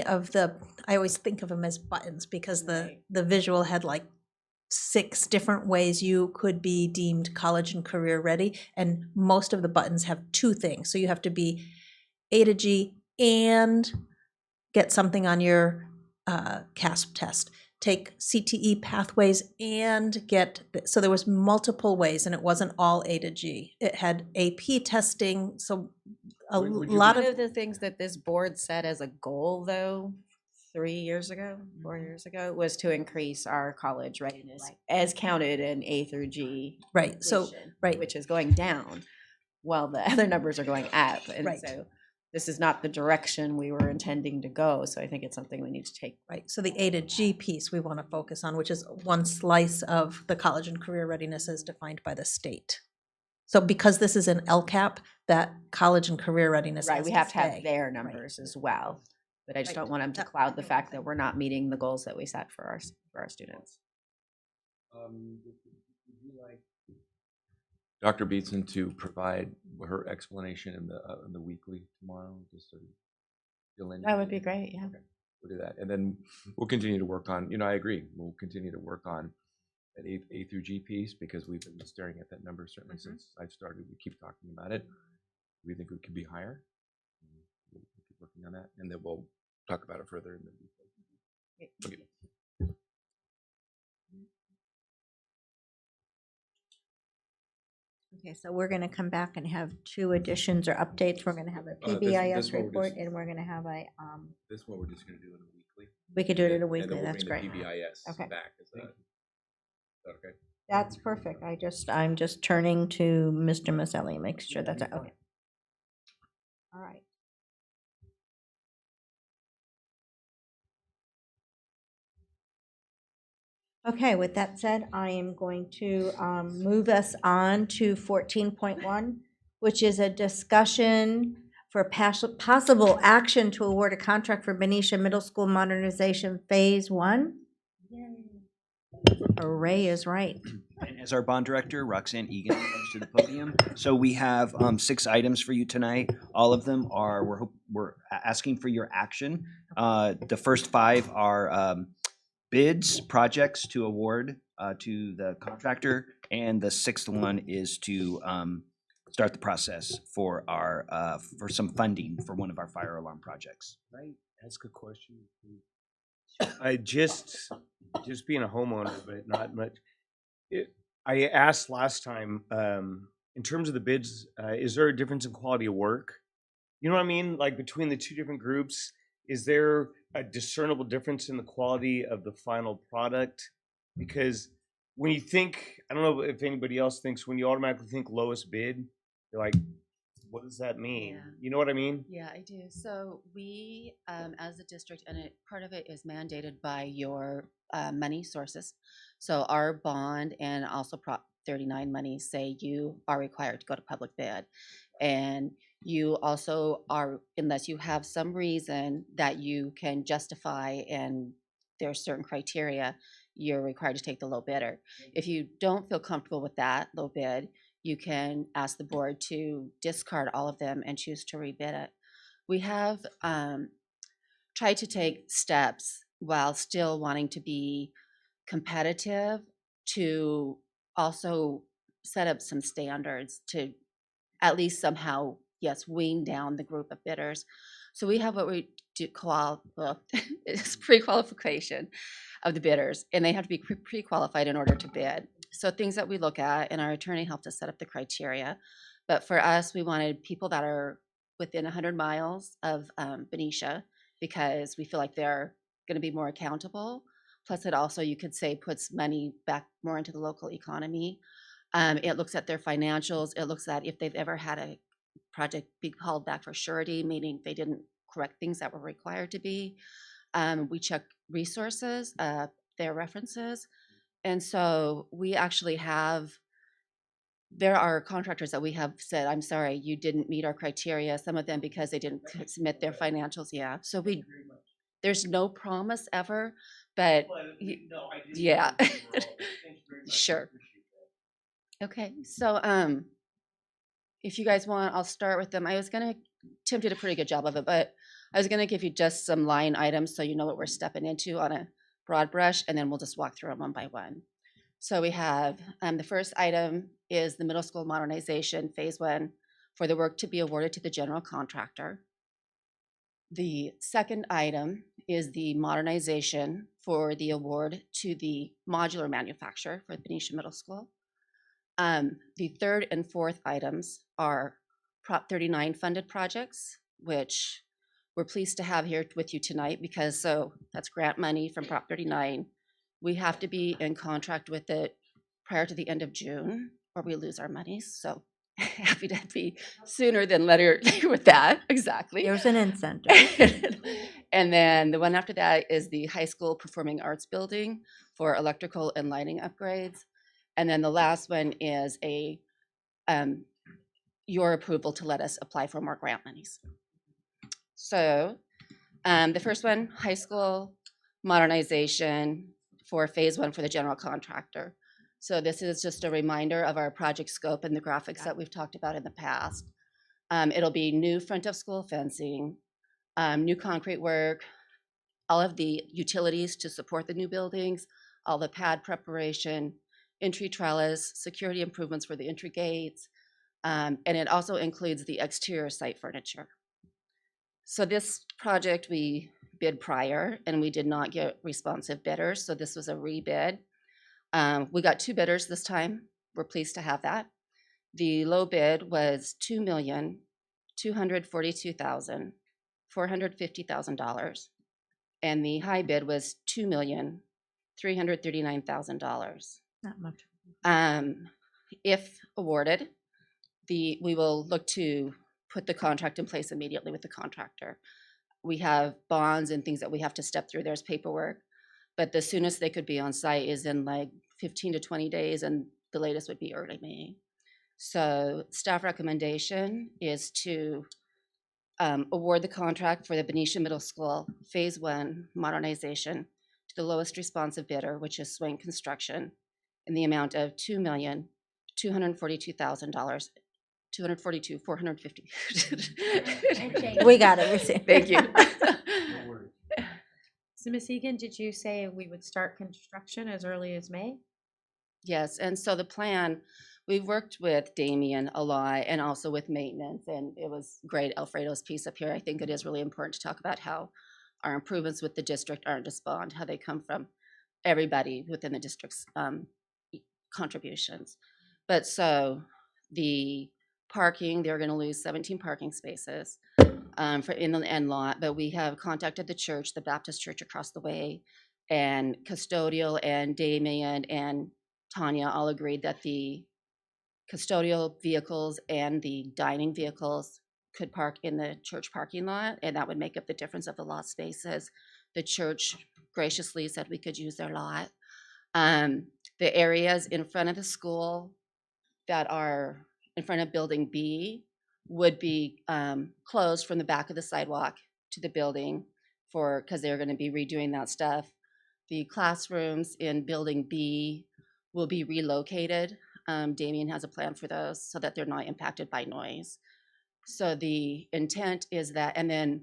Speaker 19: of the, I always think of them as buttons because the visual had like 6 different ways you could be deemed college and career ready, and most of the buttons have 2 things. So you have to be A to G and get something on your CASP test, take CTE pathways and get, so there was multiple ways, and it wasn't all A to G. It had AP testing, so a lot
Speaker 15: One
Speaker 19: of
Speaker 15: of the things that this board set as a goal, though, 4 years ago, was to increase our college readiness as counted in A through G.
Speaker 19: Right. So
Speaker 15: which is going down, while the other numbers are going up, and so this is not the direction we were intending to go. So I think it's something we need to take.
Speaker 19: Right. So the A to G piece we want to focus on, which is one slice of the college and career readiness as defined by the state. So because this is an LCAP, that college and career readiness.
Speaker 15: Right,
Speaker 19: has
Speaker 15: we
Speaker 19: to
Speaker 15: have to have
Speaker 19: stay.
Speaker 15: their numbers as well. But I just don't want them to cloud the fact that we're not meeting the goals that we set for our students.
Speaker 4: Would you like Dr. Beatson to provide her explanation in the weekly tomorrow? Just so fill in.
Speaker 15: That would be great, yeah.
Speaker 4: Okay, we'll do that. And then we'll continue to work on, I agree, we'll continue to work on that A through G piece, because we've been staring at that number certainly since I've started. We keep talking about it. We think it could be higher. We'll keep working on that, and then we'll talk about it further in the week. Okay.
Speaker 1: Okay, so we're going to come back and have 2 additions or updates. We're going to have a PBIS report, and we're going to have a.
Speaker 4: This one we're just going to do in a weekly.
Speaker 1: We could do it in a
Speaker 4: And
Speaker 1: weekly.
Speaker 4: then we'll
Speaker 1: That's
Speaker 4: bring
Speaker 1: great.
Speaker 4: the PBIS
Speaker 1: Okay.
Speaker 4: back. Is that okay?
Speaker 1: That's perfect. I'm just turning to Mr. Maselli, make sure that's okay. All right. Okay, with that said, I am going to move us on to 14.1, which is a discussion for possible action to award a contract for Benicia Middle School Modernization Phase 1. Hooray is right.
Speaker 17: And as our bond director, Roxanne Egan comes to the podium. So we have 6 items for you tonight. All of them are, we're asking for your action. The first 5 are bids, projects to award to the contractor, and the 6th one is to start the process for our for some funding for one of our fire alarm projects.
Speaker 20: Right, ask a question. I just being a homeowner, but not much. I asked last time, in terms of the bids, is there a difference in quality of work? You know what I mean? Like between the two different groups, is there a discernible difference in the quality of the final product? Because when you think, I don't know if anybody else thinks, when you automatically think lowest bid, you're like, what does that mean?
Speaker 21: Yeah.
Speaker 20: You know what I mean?
Speaker 21: Yeah, I do. So we, as a district, and part of it is mandated by your money sources. So our bond and also Prop 39 money say you are required to go to public bid. And you also are, unless you have some reason that you can justify and there's certain criteria, you're required to take the low bidder. If you don't feel comfortable with that low bid, you can ask the board to discard all of them and choose to rebid it. We have tried to take steps while still wanting to be competitive to also set up some standards to at least somehow, yes, wean down the group of bidders. So we have what we do call, well, it's pre-qualification of the bidders, and they have to be pre-qualified in order to bid. So things that we look at, and our attorney helped us set up the criteria. But for us, we wanted people that are within 100 miles of Benicia, because we feel like they're going to be more accountable. Plus, it also, you could say, puts money back more into the local economy. It looks at their financials. It looks at if they've ever had a project be called back for surety, meaning they didn't correct things that were required to be. We check resources, their references. And so we actually have, there are contractors that we have said, I'm sorry, you didn't meet our criteria. Some of them because they didn't submit their financials. Yeah. So there's no promise ever, but yeah. Sure. Okay. So if you guys want, I'll start with them. Tim did a pretty good job of it, but I was gonna give you just some line items so you know what we're stepping into on a broad brush, and then we'll just walk through them one by one. So we have, the first item is the middle school modernization phase 1 for the work to be awarded to the general contractor. The second item is the modernization for the award to the modular manufacturer for Benicia Middle School. The third and fourth items are Prop 39 funded projects, which we're pleased to have here with you tonight because that's grant money from Prop 39. We have to be in contract with it prior to the end of June or we lose our monies. So happy to be sooner than later with that. Exactly.
Speaker 1: There's an incentive.
Speaker 21: And then the one after that is the high school performing arts building for electrical and lighting upgrades. And then the last one is your approval to let us apply for more grant monies. So the first one, high school modernization for phase 1 for the general contractor. So this is just a reminder of our project scope and the graphics that we've talked about in the past. It'll be new front of school fencing, new concrete work, all of the utilities to support the new buildings, all the pad preparation, entry trellis, security improvements for the entry gates, and it also includes the exterior site furniture. So this project we bid prior and we did not get responsive bidders, so this was a rebid. We got 2 bidders this time. We're pleased to have that. The low bid was $2,242,450,000, and the high bid was $2,339,000.
Speaker 1: Not much.
Speaker 21: If awarded, we will look to put the contract in place immediately with the contractor. We have bonds and things that we have to step through. There's paperwork, but the soonest they could be on site is in like 15 to 20 days, and the latest would be early May. So staff recommendation is to award the contract for the Benicia Middle School phase 1 modernization to the lowest responsive bidder, which is Swain Construction, in the amount of $2,242,000. $242,450.
Speaker 1: We got it. We see.
Speaker 21: Thank you.
Speaker 22: So Ms. Egan, did you say we would start construction as early as May?
Speaker 21: Yes, and so the plan, we've worked with Damien a lot and also with maintenance, and it was great, Alfredo's piece up here. I think it is really important to talk about how our improvements with the district aren't just bond, how they come from everybody within the district's contributions. But so the parking, they're gonna lose 17 parking spaces for in the end lot, but we have contacted the church, the Baptist church across the way, and custodial and Damien and Tanya all agreed that the custodial vehicles and the dining vehicles could park in the church parking lot, and that would make up the difference of the lot spaces. The church graciously said we could use their lot. The areas in front of the school that are in front of building B would be closed from the back of the sidewalk to the building because they're going to be redoing that stuff. The classrooms in building B will be relocated. Damien has a plan for those so that they're not impacted by noise. So the intent is that, and then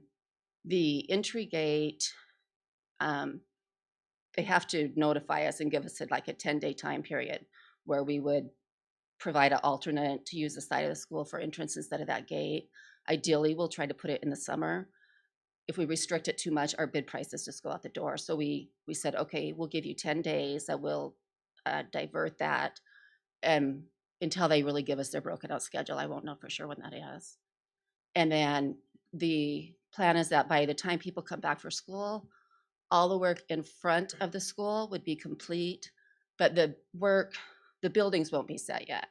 Speaker 21: the entry gate, they have to notify us and give us like a 10-day time period where we would provide an alternate to use the side of the school for entrance instead of that gate. Ideally, we'll try to put it in the summer. If we restrict it too much, our bid prices just go out the door. So we said, okay, we'll give you 10 days that we'll divert that. And until they really give us their broken out schedule, I won't know for sure when that is. And then the plan is that by the time people come back for school, all the work in front of the school would be complete, but the buildings won't be set yet.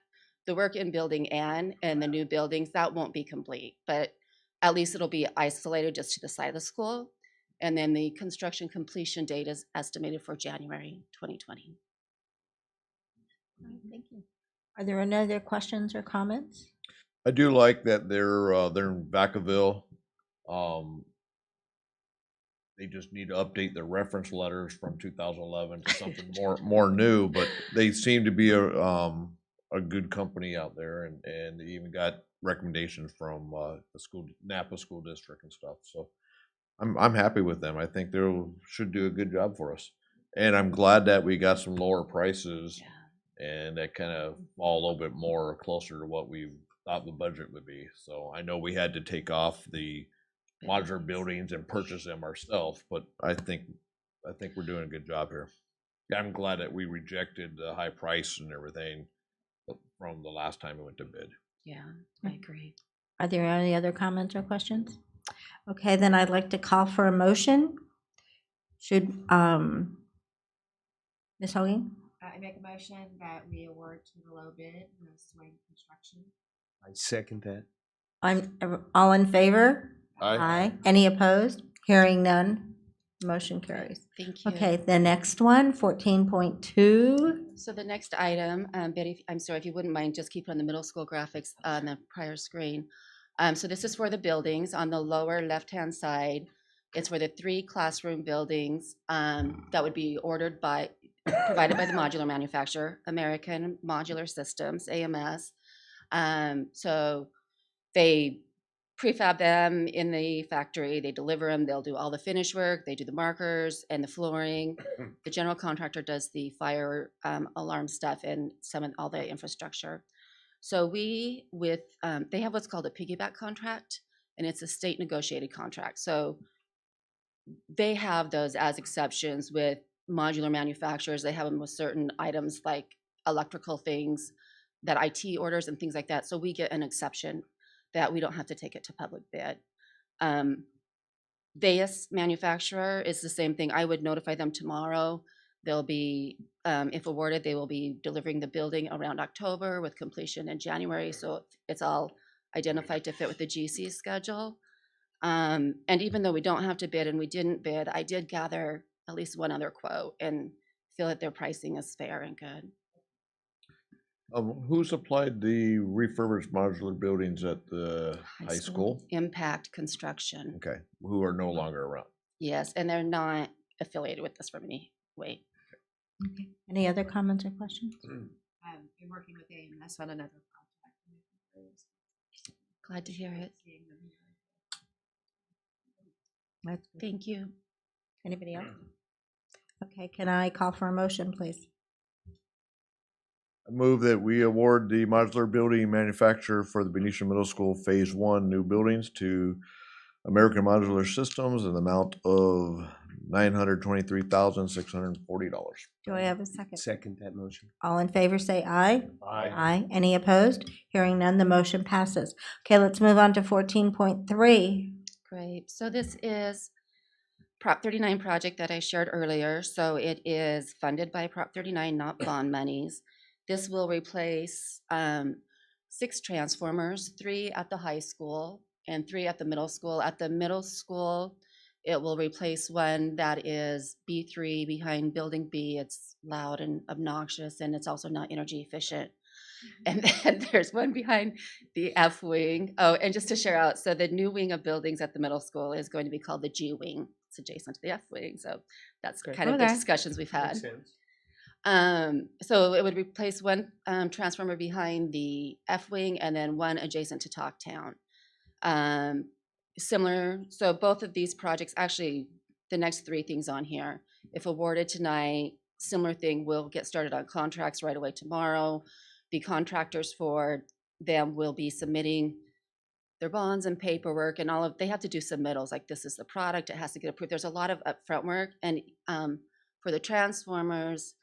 Speaker 21: The work in building N and the new buildings, that won't be complete, but at least it'll be isolated just to the side of the school. And then the construction completion date is estimated for January 2020.
Speaker 1: Thank you. Are there any other questions or comments?
Speaker 10: I do like that they're in Vacaville. They just need to update their reference letters from 2011 to something more new. But they seem to be a good company out there, and they even got recommendations from the Napa school district and stuff. So I'm happy with them. I think they should do a good job for us, and I'm glad that we got some lower prices. Yeah. And that kind of fall a little bit more closer to what we thought the budget would be. So I know we had to take off the modular buildings and purchase them ourselves, but I think we're doing a good job here. I'm glad that we rejected the high price and everything from the last time we went to bid.
Speaker 21: Yeah, I agree.
Speaker 1: Are there any other comments or questions? Okay, then I'd like to call for a motion. Should Ms. Hogan?
Speaker 21: I make a motion that we award to the low bid, Swing Construction.
Speaker 20: I second that.
Speaker 1: I'm all in favor?
Speaker 10: Aye.
Speaker 1: Any opposed? Hearing none, motion carries.
Speaker 21: Thank you.
Speaker 1: Okay, the next one, 14.2.
Speaker 21: So the next item, Betty, I'm sorry if you wouldn't mind, just keep it on the middle school graphics on the prior screen. So this is for the buildings on the lower left-hand side. It's for the 3 classroom buildings that would be provided by the modular manufacturer, American Modular Systems, AMS. So they prefab them in the factory, they deliver them, they'll do all the finish work, they do the markers and the flooring. The general contractor does the fire alarm stuff and all the infrastructure. So they have what's called a piggyback contract, and it's a state negotiated contract. So they have those as exceptions with modular manufacturers. They have them with certain items like electrical things that IT orders and things like that. So we get an exception that we don't have to take it to public bid. VAS manufacturer is the same thing. I would notify them tomorrow. They'll be, if awarded, they will be delivering the building around October with completion in January. So it's all identified to fit with the GC schedule. And even though we don't have to bid and we didn't bid, I did gather at least one other quote and feel that their pricing is fair and good.
Speaker 10: Who supplied the refurbished modular buildings at the high school?
Speaker 21: Impact Construction.
Speaker 10: Okay, who are no longer around.
Speaker 21: Yes, and they're not affiliated with us from any way.
Speaker 1: Okay. Any other comments or questions?
Speaker 21: Been working with AMS on another project. Glad to hear it. Thank you.
Speaker 1: Anybody else? Okay, can I call for a motion, please?
Speaker 5: Move that we award the modular building manufacturer for the Benicia Middle School Phase 1 new buildings to American Modular Systems in the amount of $923,640.
Speaker 1: Do I have a second?
Speaker 20: Second that motion.
Speaker 1: All in favor, say aye.
Speaker 20: Aye.
Speaker 1: Aye. Any opposed? Hearing none, the motion passes. Okay, let's move on to 14.3.
Speaker 21: Great. So this is Prop 39 project that I shared earlier. So it is funded by Prop 39, not bond monies. This will replace 6 transformers, 3 at the high school and 3 at the middle school. At the middle school, it will replace one that is B3 behind Building B. It's loud and obnoxious, and it's also not energy efficient. And then there's one behind the F wing. Oh, and just to share out, so the new wing of buildings at the middle school is going to be called the G wing. It's adjacent to the F wing. So that's kind of the discussions we've had.
Speaker 20: Makes sense.
Speaker 21: So it would replace one transformer behind the F wing and then one adjacent to Talktown. Similar, so both of these projects, actually the next 3 things on here, if awarded tonight, similar thing, will get started on contracts right away tomorrow. The contractors for them will be submitting their bonds and paperwork and all of, they have to do submittals, like this is the product, it has to get approved. There's a lot of upfront work, and for the transformers,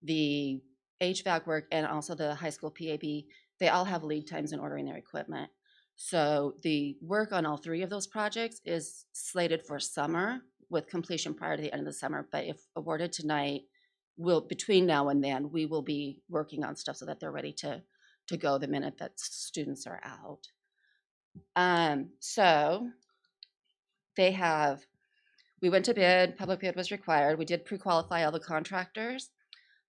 Speaker 21: the HVAC work, and also the high school PAB, they all have lead times in ordering their equipment. So the work on all 3 of those projects is slated for summer with completion prior to the end of the summer. But if awarded tonight, between now and then, we will be working on stuff so that they're ready to go the minute that students are out. So we went to bid, public bid was required. We did pre-qualify all the contractors.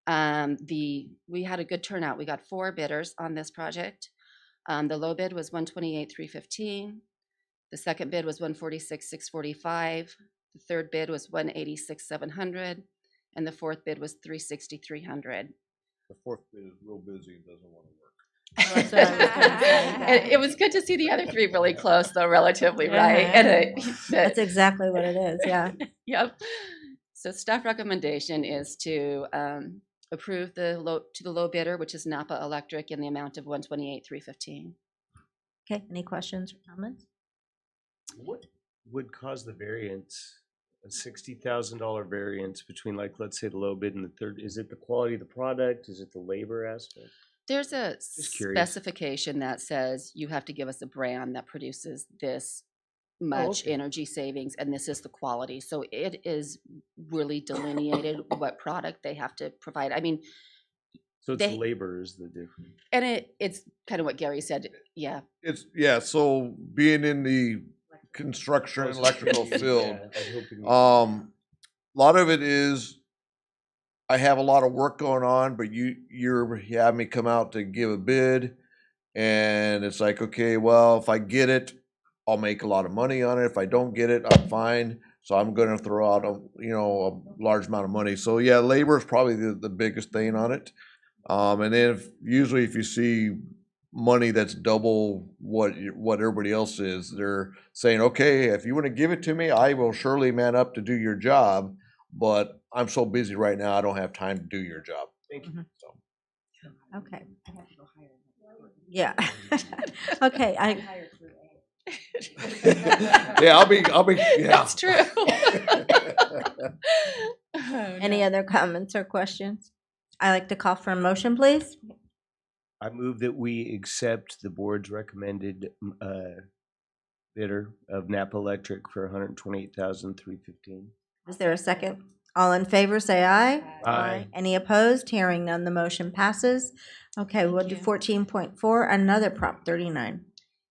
Speaker 21: We had a good turnout. We got 4 bidders on this project. The low bid was $128,315. The second bid was $146,645. The third bid was $186,700, and the fourth bid was $360,300.
Speaker 5: The fourth bid is real busy and doesn't want to work.
Speaker 21: That's what I was gonna say. It was good to see the other 3 really close, though, relatively, right? And
Speaker 1: That's exactly what it is, yeah.
Speaker 21: Yep. So staff recommendation is to approve the low bidder, which is Napa Electric, in the amount of $128,315.
Speaker 1: Okay, any questions or comments?
Speaker 20: What would cause the variance, a $60,000 variance between, like, let's say the low bid and the third? Is it the quality of the product? Is it the labor aspect?
Speaker 21: There's a
Speaker 20: Just curious.
Speaker 21: specification that says you have to give us a brand that produces this much energy savings, and this is the quality. So it is really delineated what product they have to provide. I mean,
Speaker 20: So it's labor is the difference.
Speaker 21: and it's kind of what Gary said. Yeah.
Speaker 5: So being in the construction and electrical field,
Speaker 20: Yeah, I was hoping you-
Speaker 5: a lot of it is I have a lot of work going on, but you have me come out to give a bid, and it's like, okay, well, if I get it, I'll make a lot of money on it. If I don't get it, I'm fine. So I'm going to throw out a large amount of money. So yeah, labor is probably the biggest thing on it. And then usually if you see money that's double what everybody else is, they're saying, okay, if you want to give it to me, I will surely man up to do your job. But I'm so busy right now, I don't have time to do your job.
Speaker 20: Thank you.
Speaker 1: Okay. Yeah. Okay,
Speaker 5: Yeah, I'll be, yeah.
Speaker 21: That's true.
Speaker 1: Any other comments or questions? I like to call for a motion, please.
Speaker 20: I move that we accept the board's recommended bidder of Napa Electric for $128,315.
Speaker 1: Is there a second? All in favor, say aye.
Speaker 20: Aye.
Speaker 1: Any opposed? Hearing none, the motion passes. Okay, we'll do 14.4, another Prop 39.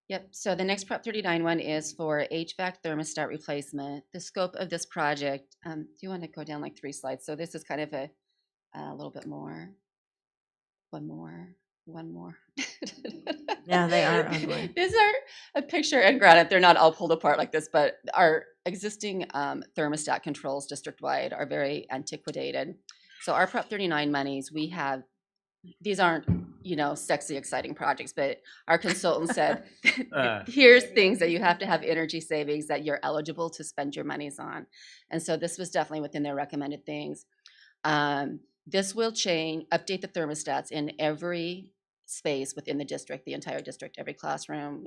Speaker 21: Yep, so the next Prop 39 one is for HVAC thermostat replacement. The scope of this project, do you want to go down like 3 slides? So this is kind of a little bit more. One more.
Speaker 1: Yeah, they are ugly.
Speaker 21: These are a picture, and granted, they're not all pulled apart like this, but our existing thermostat controls district-wide are very antiquated. So our Prop 39 monies, we have, these aren't, sexy, exciting projects, but our consultant said, here's things that you have to have energy savings that you're eligible to spend your monies on. And so this was definitely within their recommended things. This will update the thermostats in every space within the district, the entire district, every classroom,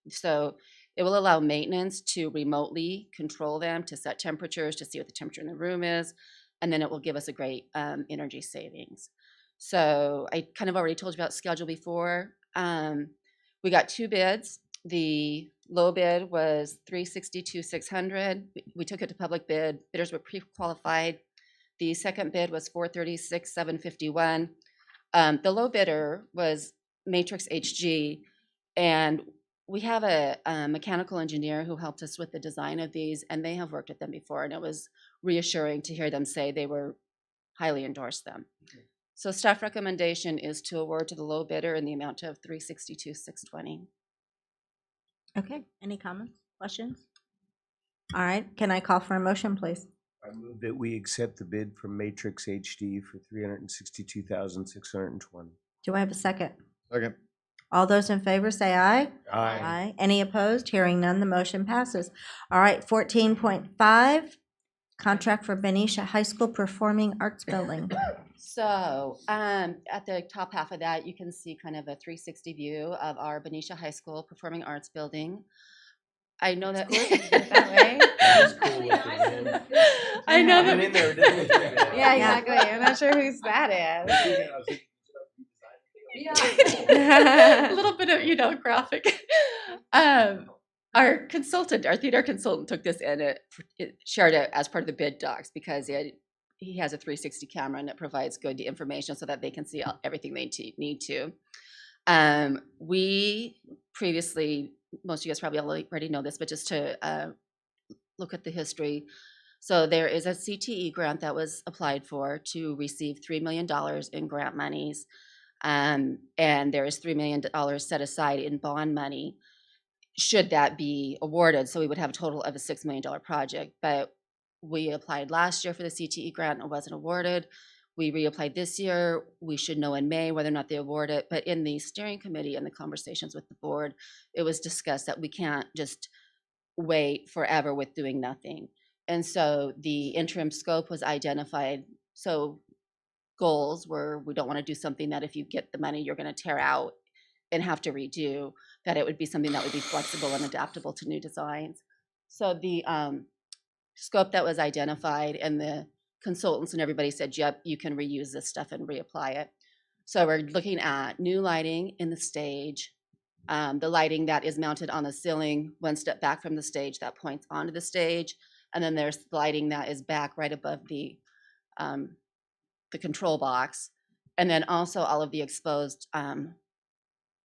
Speaker 21: so it will allow maintenance to remotely control them, to set temperatures, to see what the temperature in the room is, and then it will give us a great energy savings. So I kind of already told you about schedule before. We got 2 bids. The low bid was $362,600. We took it to public bid. Bidders were pre-qualified. The second bid was $436,751. The low bidder was Matrix HG, and we have a mechanical engineer who helped us with the design of these, and they have worked with them before, and it was reassuring to hear them say they were highly endorsed them. So staff recommendation is to award to the low bidder in the amount of $362,620.
Speaker 1: Okay, any comments, questions? All right, can I call for a motion, please?
Speaker 20: I move that we accept the bid from Matrix HD for $362,620.
Speaker 1: Do I have a second?
Speaker 5: Second.
Speaker 1: All those in favor say aye.
Speaker 20: Aye.
Speaker 1: Any opposed? Hearing none, the motion passes. All right, 14.5, contract for Benicia High School Performing Arts Building.
Speaker 21: So at the top half of that, you can see kind of a 360 view of our Benicia High School Performing Arts Building. I know that. I know that.
Speaker 16: Yeah, exactly. I'm not sure whose that is.
Speaker 21: A little bit of, graphic. Our theater consultant took this and it shared it as part of the bid docs because he has a 360 camera and it provides good information so that they can see everything they need to. We previously, most of you guys probably already know this, but just to look at the history. So there is a CTE grant that was applied for to receive $3 million in grant monies. And there is $3 million set aside in bond money should that be awarded. So we would have a total of a $6 million project. But we applied last year for the CTE grant and it wasn't awarded. We reapplied this year. We should know in May whether or not they award it. But in the steering committee and the conversations with the board, it was discussed that we can't just wait forever with doing nothing. And so the interim scope was identified. So goals were, we don't want to do something that if you get the money, you're going to tear out and have to redo, that it would be something that would be flexible and adaptable to new designs. So the scope that was identified and the consultants and everybody said, yep, you can reuse this stuff and reapply it. So we're looking at new lighting in the stage, the lighting that is mounted on the ceiling, one step back from the stage that points onto the stage. And then there's lighting that is back right above the control box. And then also all of the exposed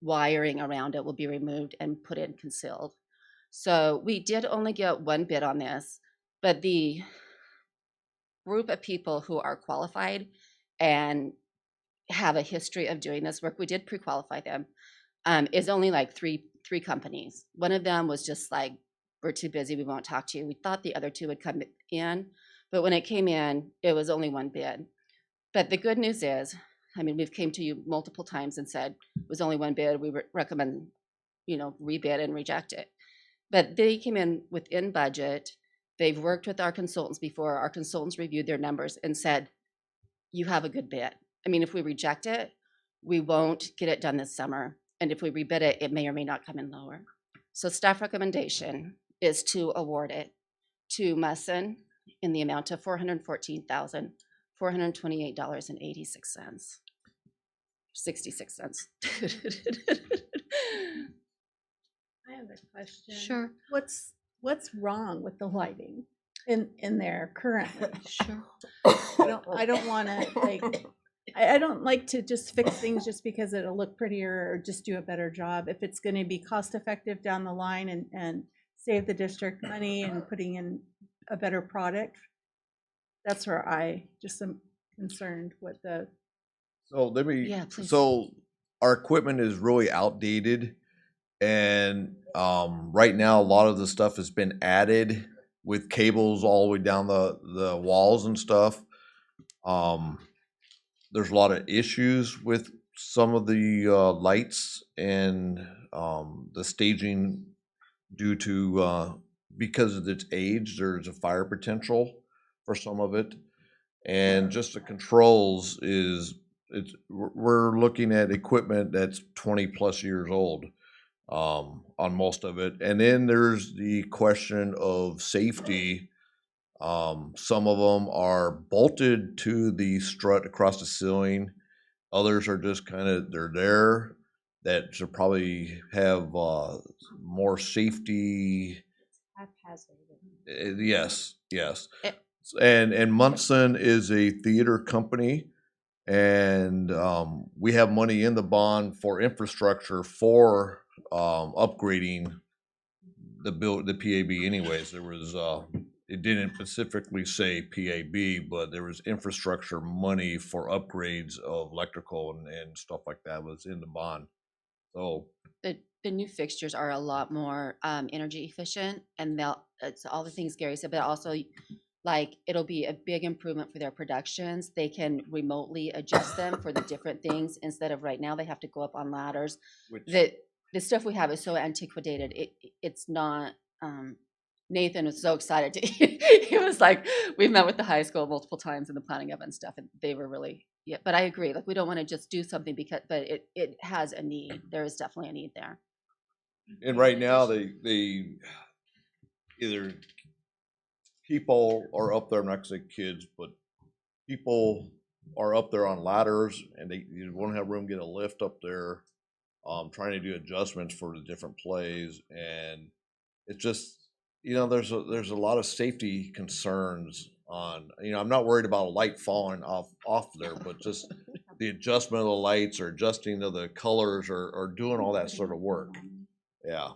Speaker 21: wiring around it will be removed and put in concealed. So we did only get 1 bid on this, but the group of people who are qualified and have a history of doing this work, we did pre-qualify them, is only like three companies. One of them was just like, we're too busy, we won't talk to you. We thought the other 2 would come in, but when it came in, it was only 1 bid. But the good news is, I mean, we've came to you multiple times and said, it was only 1 bid, we recommend, rebid and reject it. But they came in within budget. They've worked with our consultants before. Our consultants reviewed their numbers and said, you have a good bid. I mean, if we reject it, we won't get it done this summer. And if we rebid it, it may or may not come in lower. So staff recommendation is to award it to Musson in the amount of $414,428.86. 66 cents.
Speaker 14: I have a question.
Speaker 2: Sure.
Speaker 14: What's wrong with the lighting in there currently?
Speaker 2: Sure.
Speaker 14: I don't want to I don't like to just fix things just because it'll look prettier or just do a better job. If it's going to be cost effective down the line and save the district money and putting in a better product, that's where I just am concerned with the.
Speaker 5: So let me, so our equipment is really outdated. And right now, a lot of the stuff has been added with cables all the way down the walls and stuff. There's a lot of issues with some of the lights and the staging due to, because of its age, there's a fire potential for some of it. And just the controls we're looking at equipment that's 20+ years old on most of it. And then there's the question of safety. Some of them are bolted to the strut across the ceiling. Others are just they're there. That should probably have more safety. Yes. And Munson is a theater company, and we have money in the bond for infrastructure for upgrading the PAB. Anyways, there was it didn't specifically say PAB, but there was infrastructure money for upgrades of electrical and stuff like that was in the bond. So
Speaker 21: the new fixtures are a lot more energy efficient, and it's all the things Gary said, but also like it'll be a big improvement for their productions. They can remotely adjust them for the different things instead of right now they have to go up on ladders. The stuff we have is so antiquated. It's not. Nathan was so excited he was like, we've met with the high school multiple times in the planning of and stuff, and they were really, yeah, but I agree, like we don't want to just do something but it has a need. There is definitely a need there.
Speaker 5: And right now they either people are up there, I'm not gonna say kids, but people are up there on ladders and you won't have room to get a lift up there, trying to do adjustments for the different plays, and it's just, there's a lot of safety concerns on, I'm not worried about a light falling off there, but just the adjustment of the lights or adjusting of the colors or doing all that sort of work. Yeah.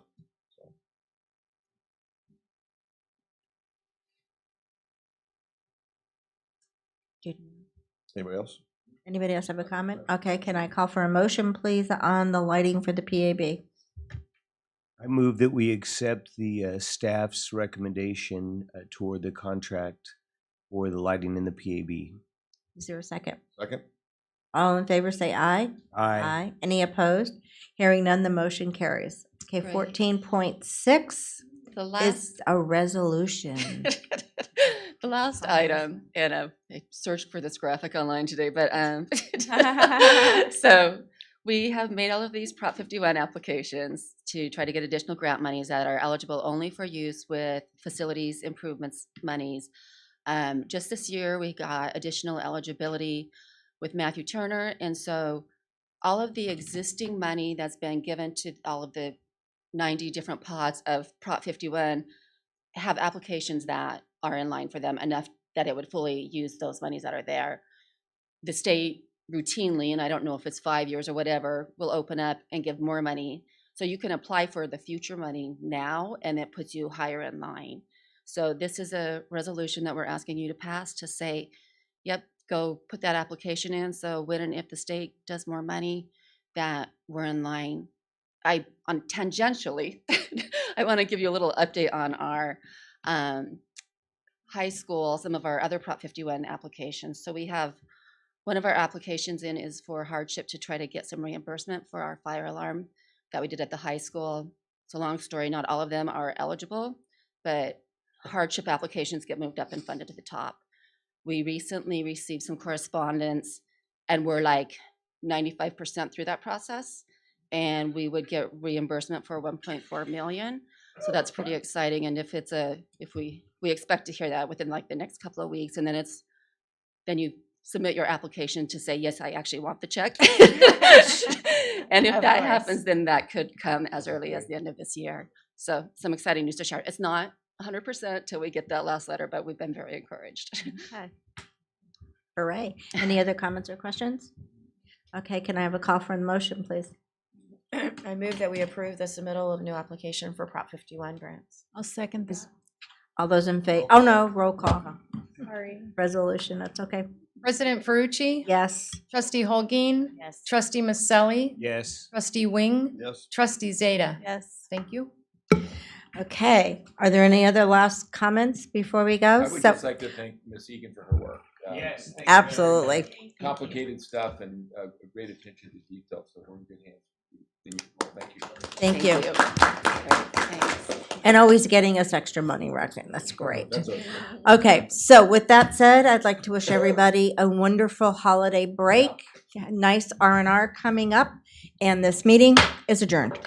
Speaker 5: Anybody else?
Speaker 1: Anybody else have a comment? Okay, can I call for a motion, please, on the lighting for the PAB?
Speaker 20: I move that we accept the staff's recommendation toward the contract for the lighting in the PAB.
Speaker 1: Is there a second?
Speaker 5: Second.
Speaker 1: All in favor say aye.
Speaker 20: Aye.
Speaker 1: Any opposed? Hearing none, the motion carries. Okay,
Speaker 21: Great.
Speaker 1: 14.6
Speaker 21: The last
Speaker 1: is a resolution.
Speaker 21: the last item, and I searched for this graphic online today, but so we have made all of these Prop 51 applications to try to get additional grant monies that are eligible only for use with facilities improvements monies. Just this year, we got additional eligibility with Matthew Turner, and so all of the existing money that's been given to all of the 90 different pots of Prop 51 have applications that are in line for them enough that it would fully use those monies that are there. The state routinely, and I don't know if it's 5 years or whatever, will open up and give more money. So you can apply for the future money now, and it puts you higher in line. So this is a resolution that we're asking you to pass to say, yep, go put that application in. So when and if the state does more money, that we're in line. Tangentially, I want to give you a little update on our high school, some of our other Prop 51 applications. So we have one of our applications in is for hardship to try to get some reimbursement for our fire alarm that we did at the high school. It's a long story. Not all of them are eligible, but hardship applications get moved up and funded to the top. We recently received some correspondence, and we're like 95% through that process, and we would get reimbursement for 1.4 million. So that's pretty exciting. And if we expect to hear that within like the next couple of weeks, and then you submit your application to say, yes, I actually want the check. And if that happens, then that could come as early as the end of this year. So some exciting news to share. It's not 100% till we get that last letter, but we've been very encouraged.
Speaker 1: Okay. Hooray. Any other comments or questions? Okay, can I have a call for the motion, please?
Speaker 16: I move that we approve the submittal of new application for Prop 51 grants.
Speaker 14: I'll second this.
Speaker 1: All those in favor? Oh, no, roll call.
Speaker 14: Sorry.
Speaker 1: Resolution, that's okay.
Speaker 13: President Ferrucci?
Speaker 1: Yes.
Speaker 13: Trustee Holguin?
Speaker 16: Yes.
Speaker 13: Trustee Maselli?
Speaker 20: Yes.
Speaker 13: Trustee Wing?
Speaker 5: Yes.
Speaker 13: Trustee Zeta?
Speaker 14: Yes.
Speaker 13: Thank you.
Speaker 1: Okay, are there any other last comments before we go?
Speaker 4: I would just like to thank Ms. Egan for her work.
Speaker 20: Yes, thank you.
Speaker 1: Absolutely.
Speaker 4: Complicated stuff and great attention to detail, so we're in good hands.
Speaker 16: Thank you. And always getting us extra money, Roxanne. That's great. Okay, so with that said, I'd like to wish everybody a wonderful holiday break. Nice R&R coming up, and this meeting is adjourned.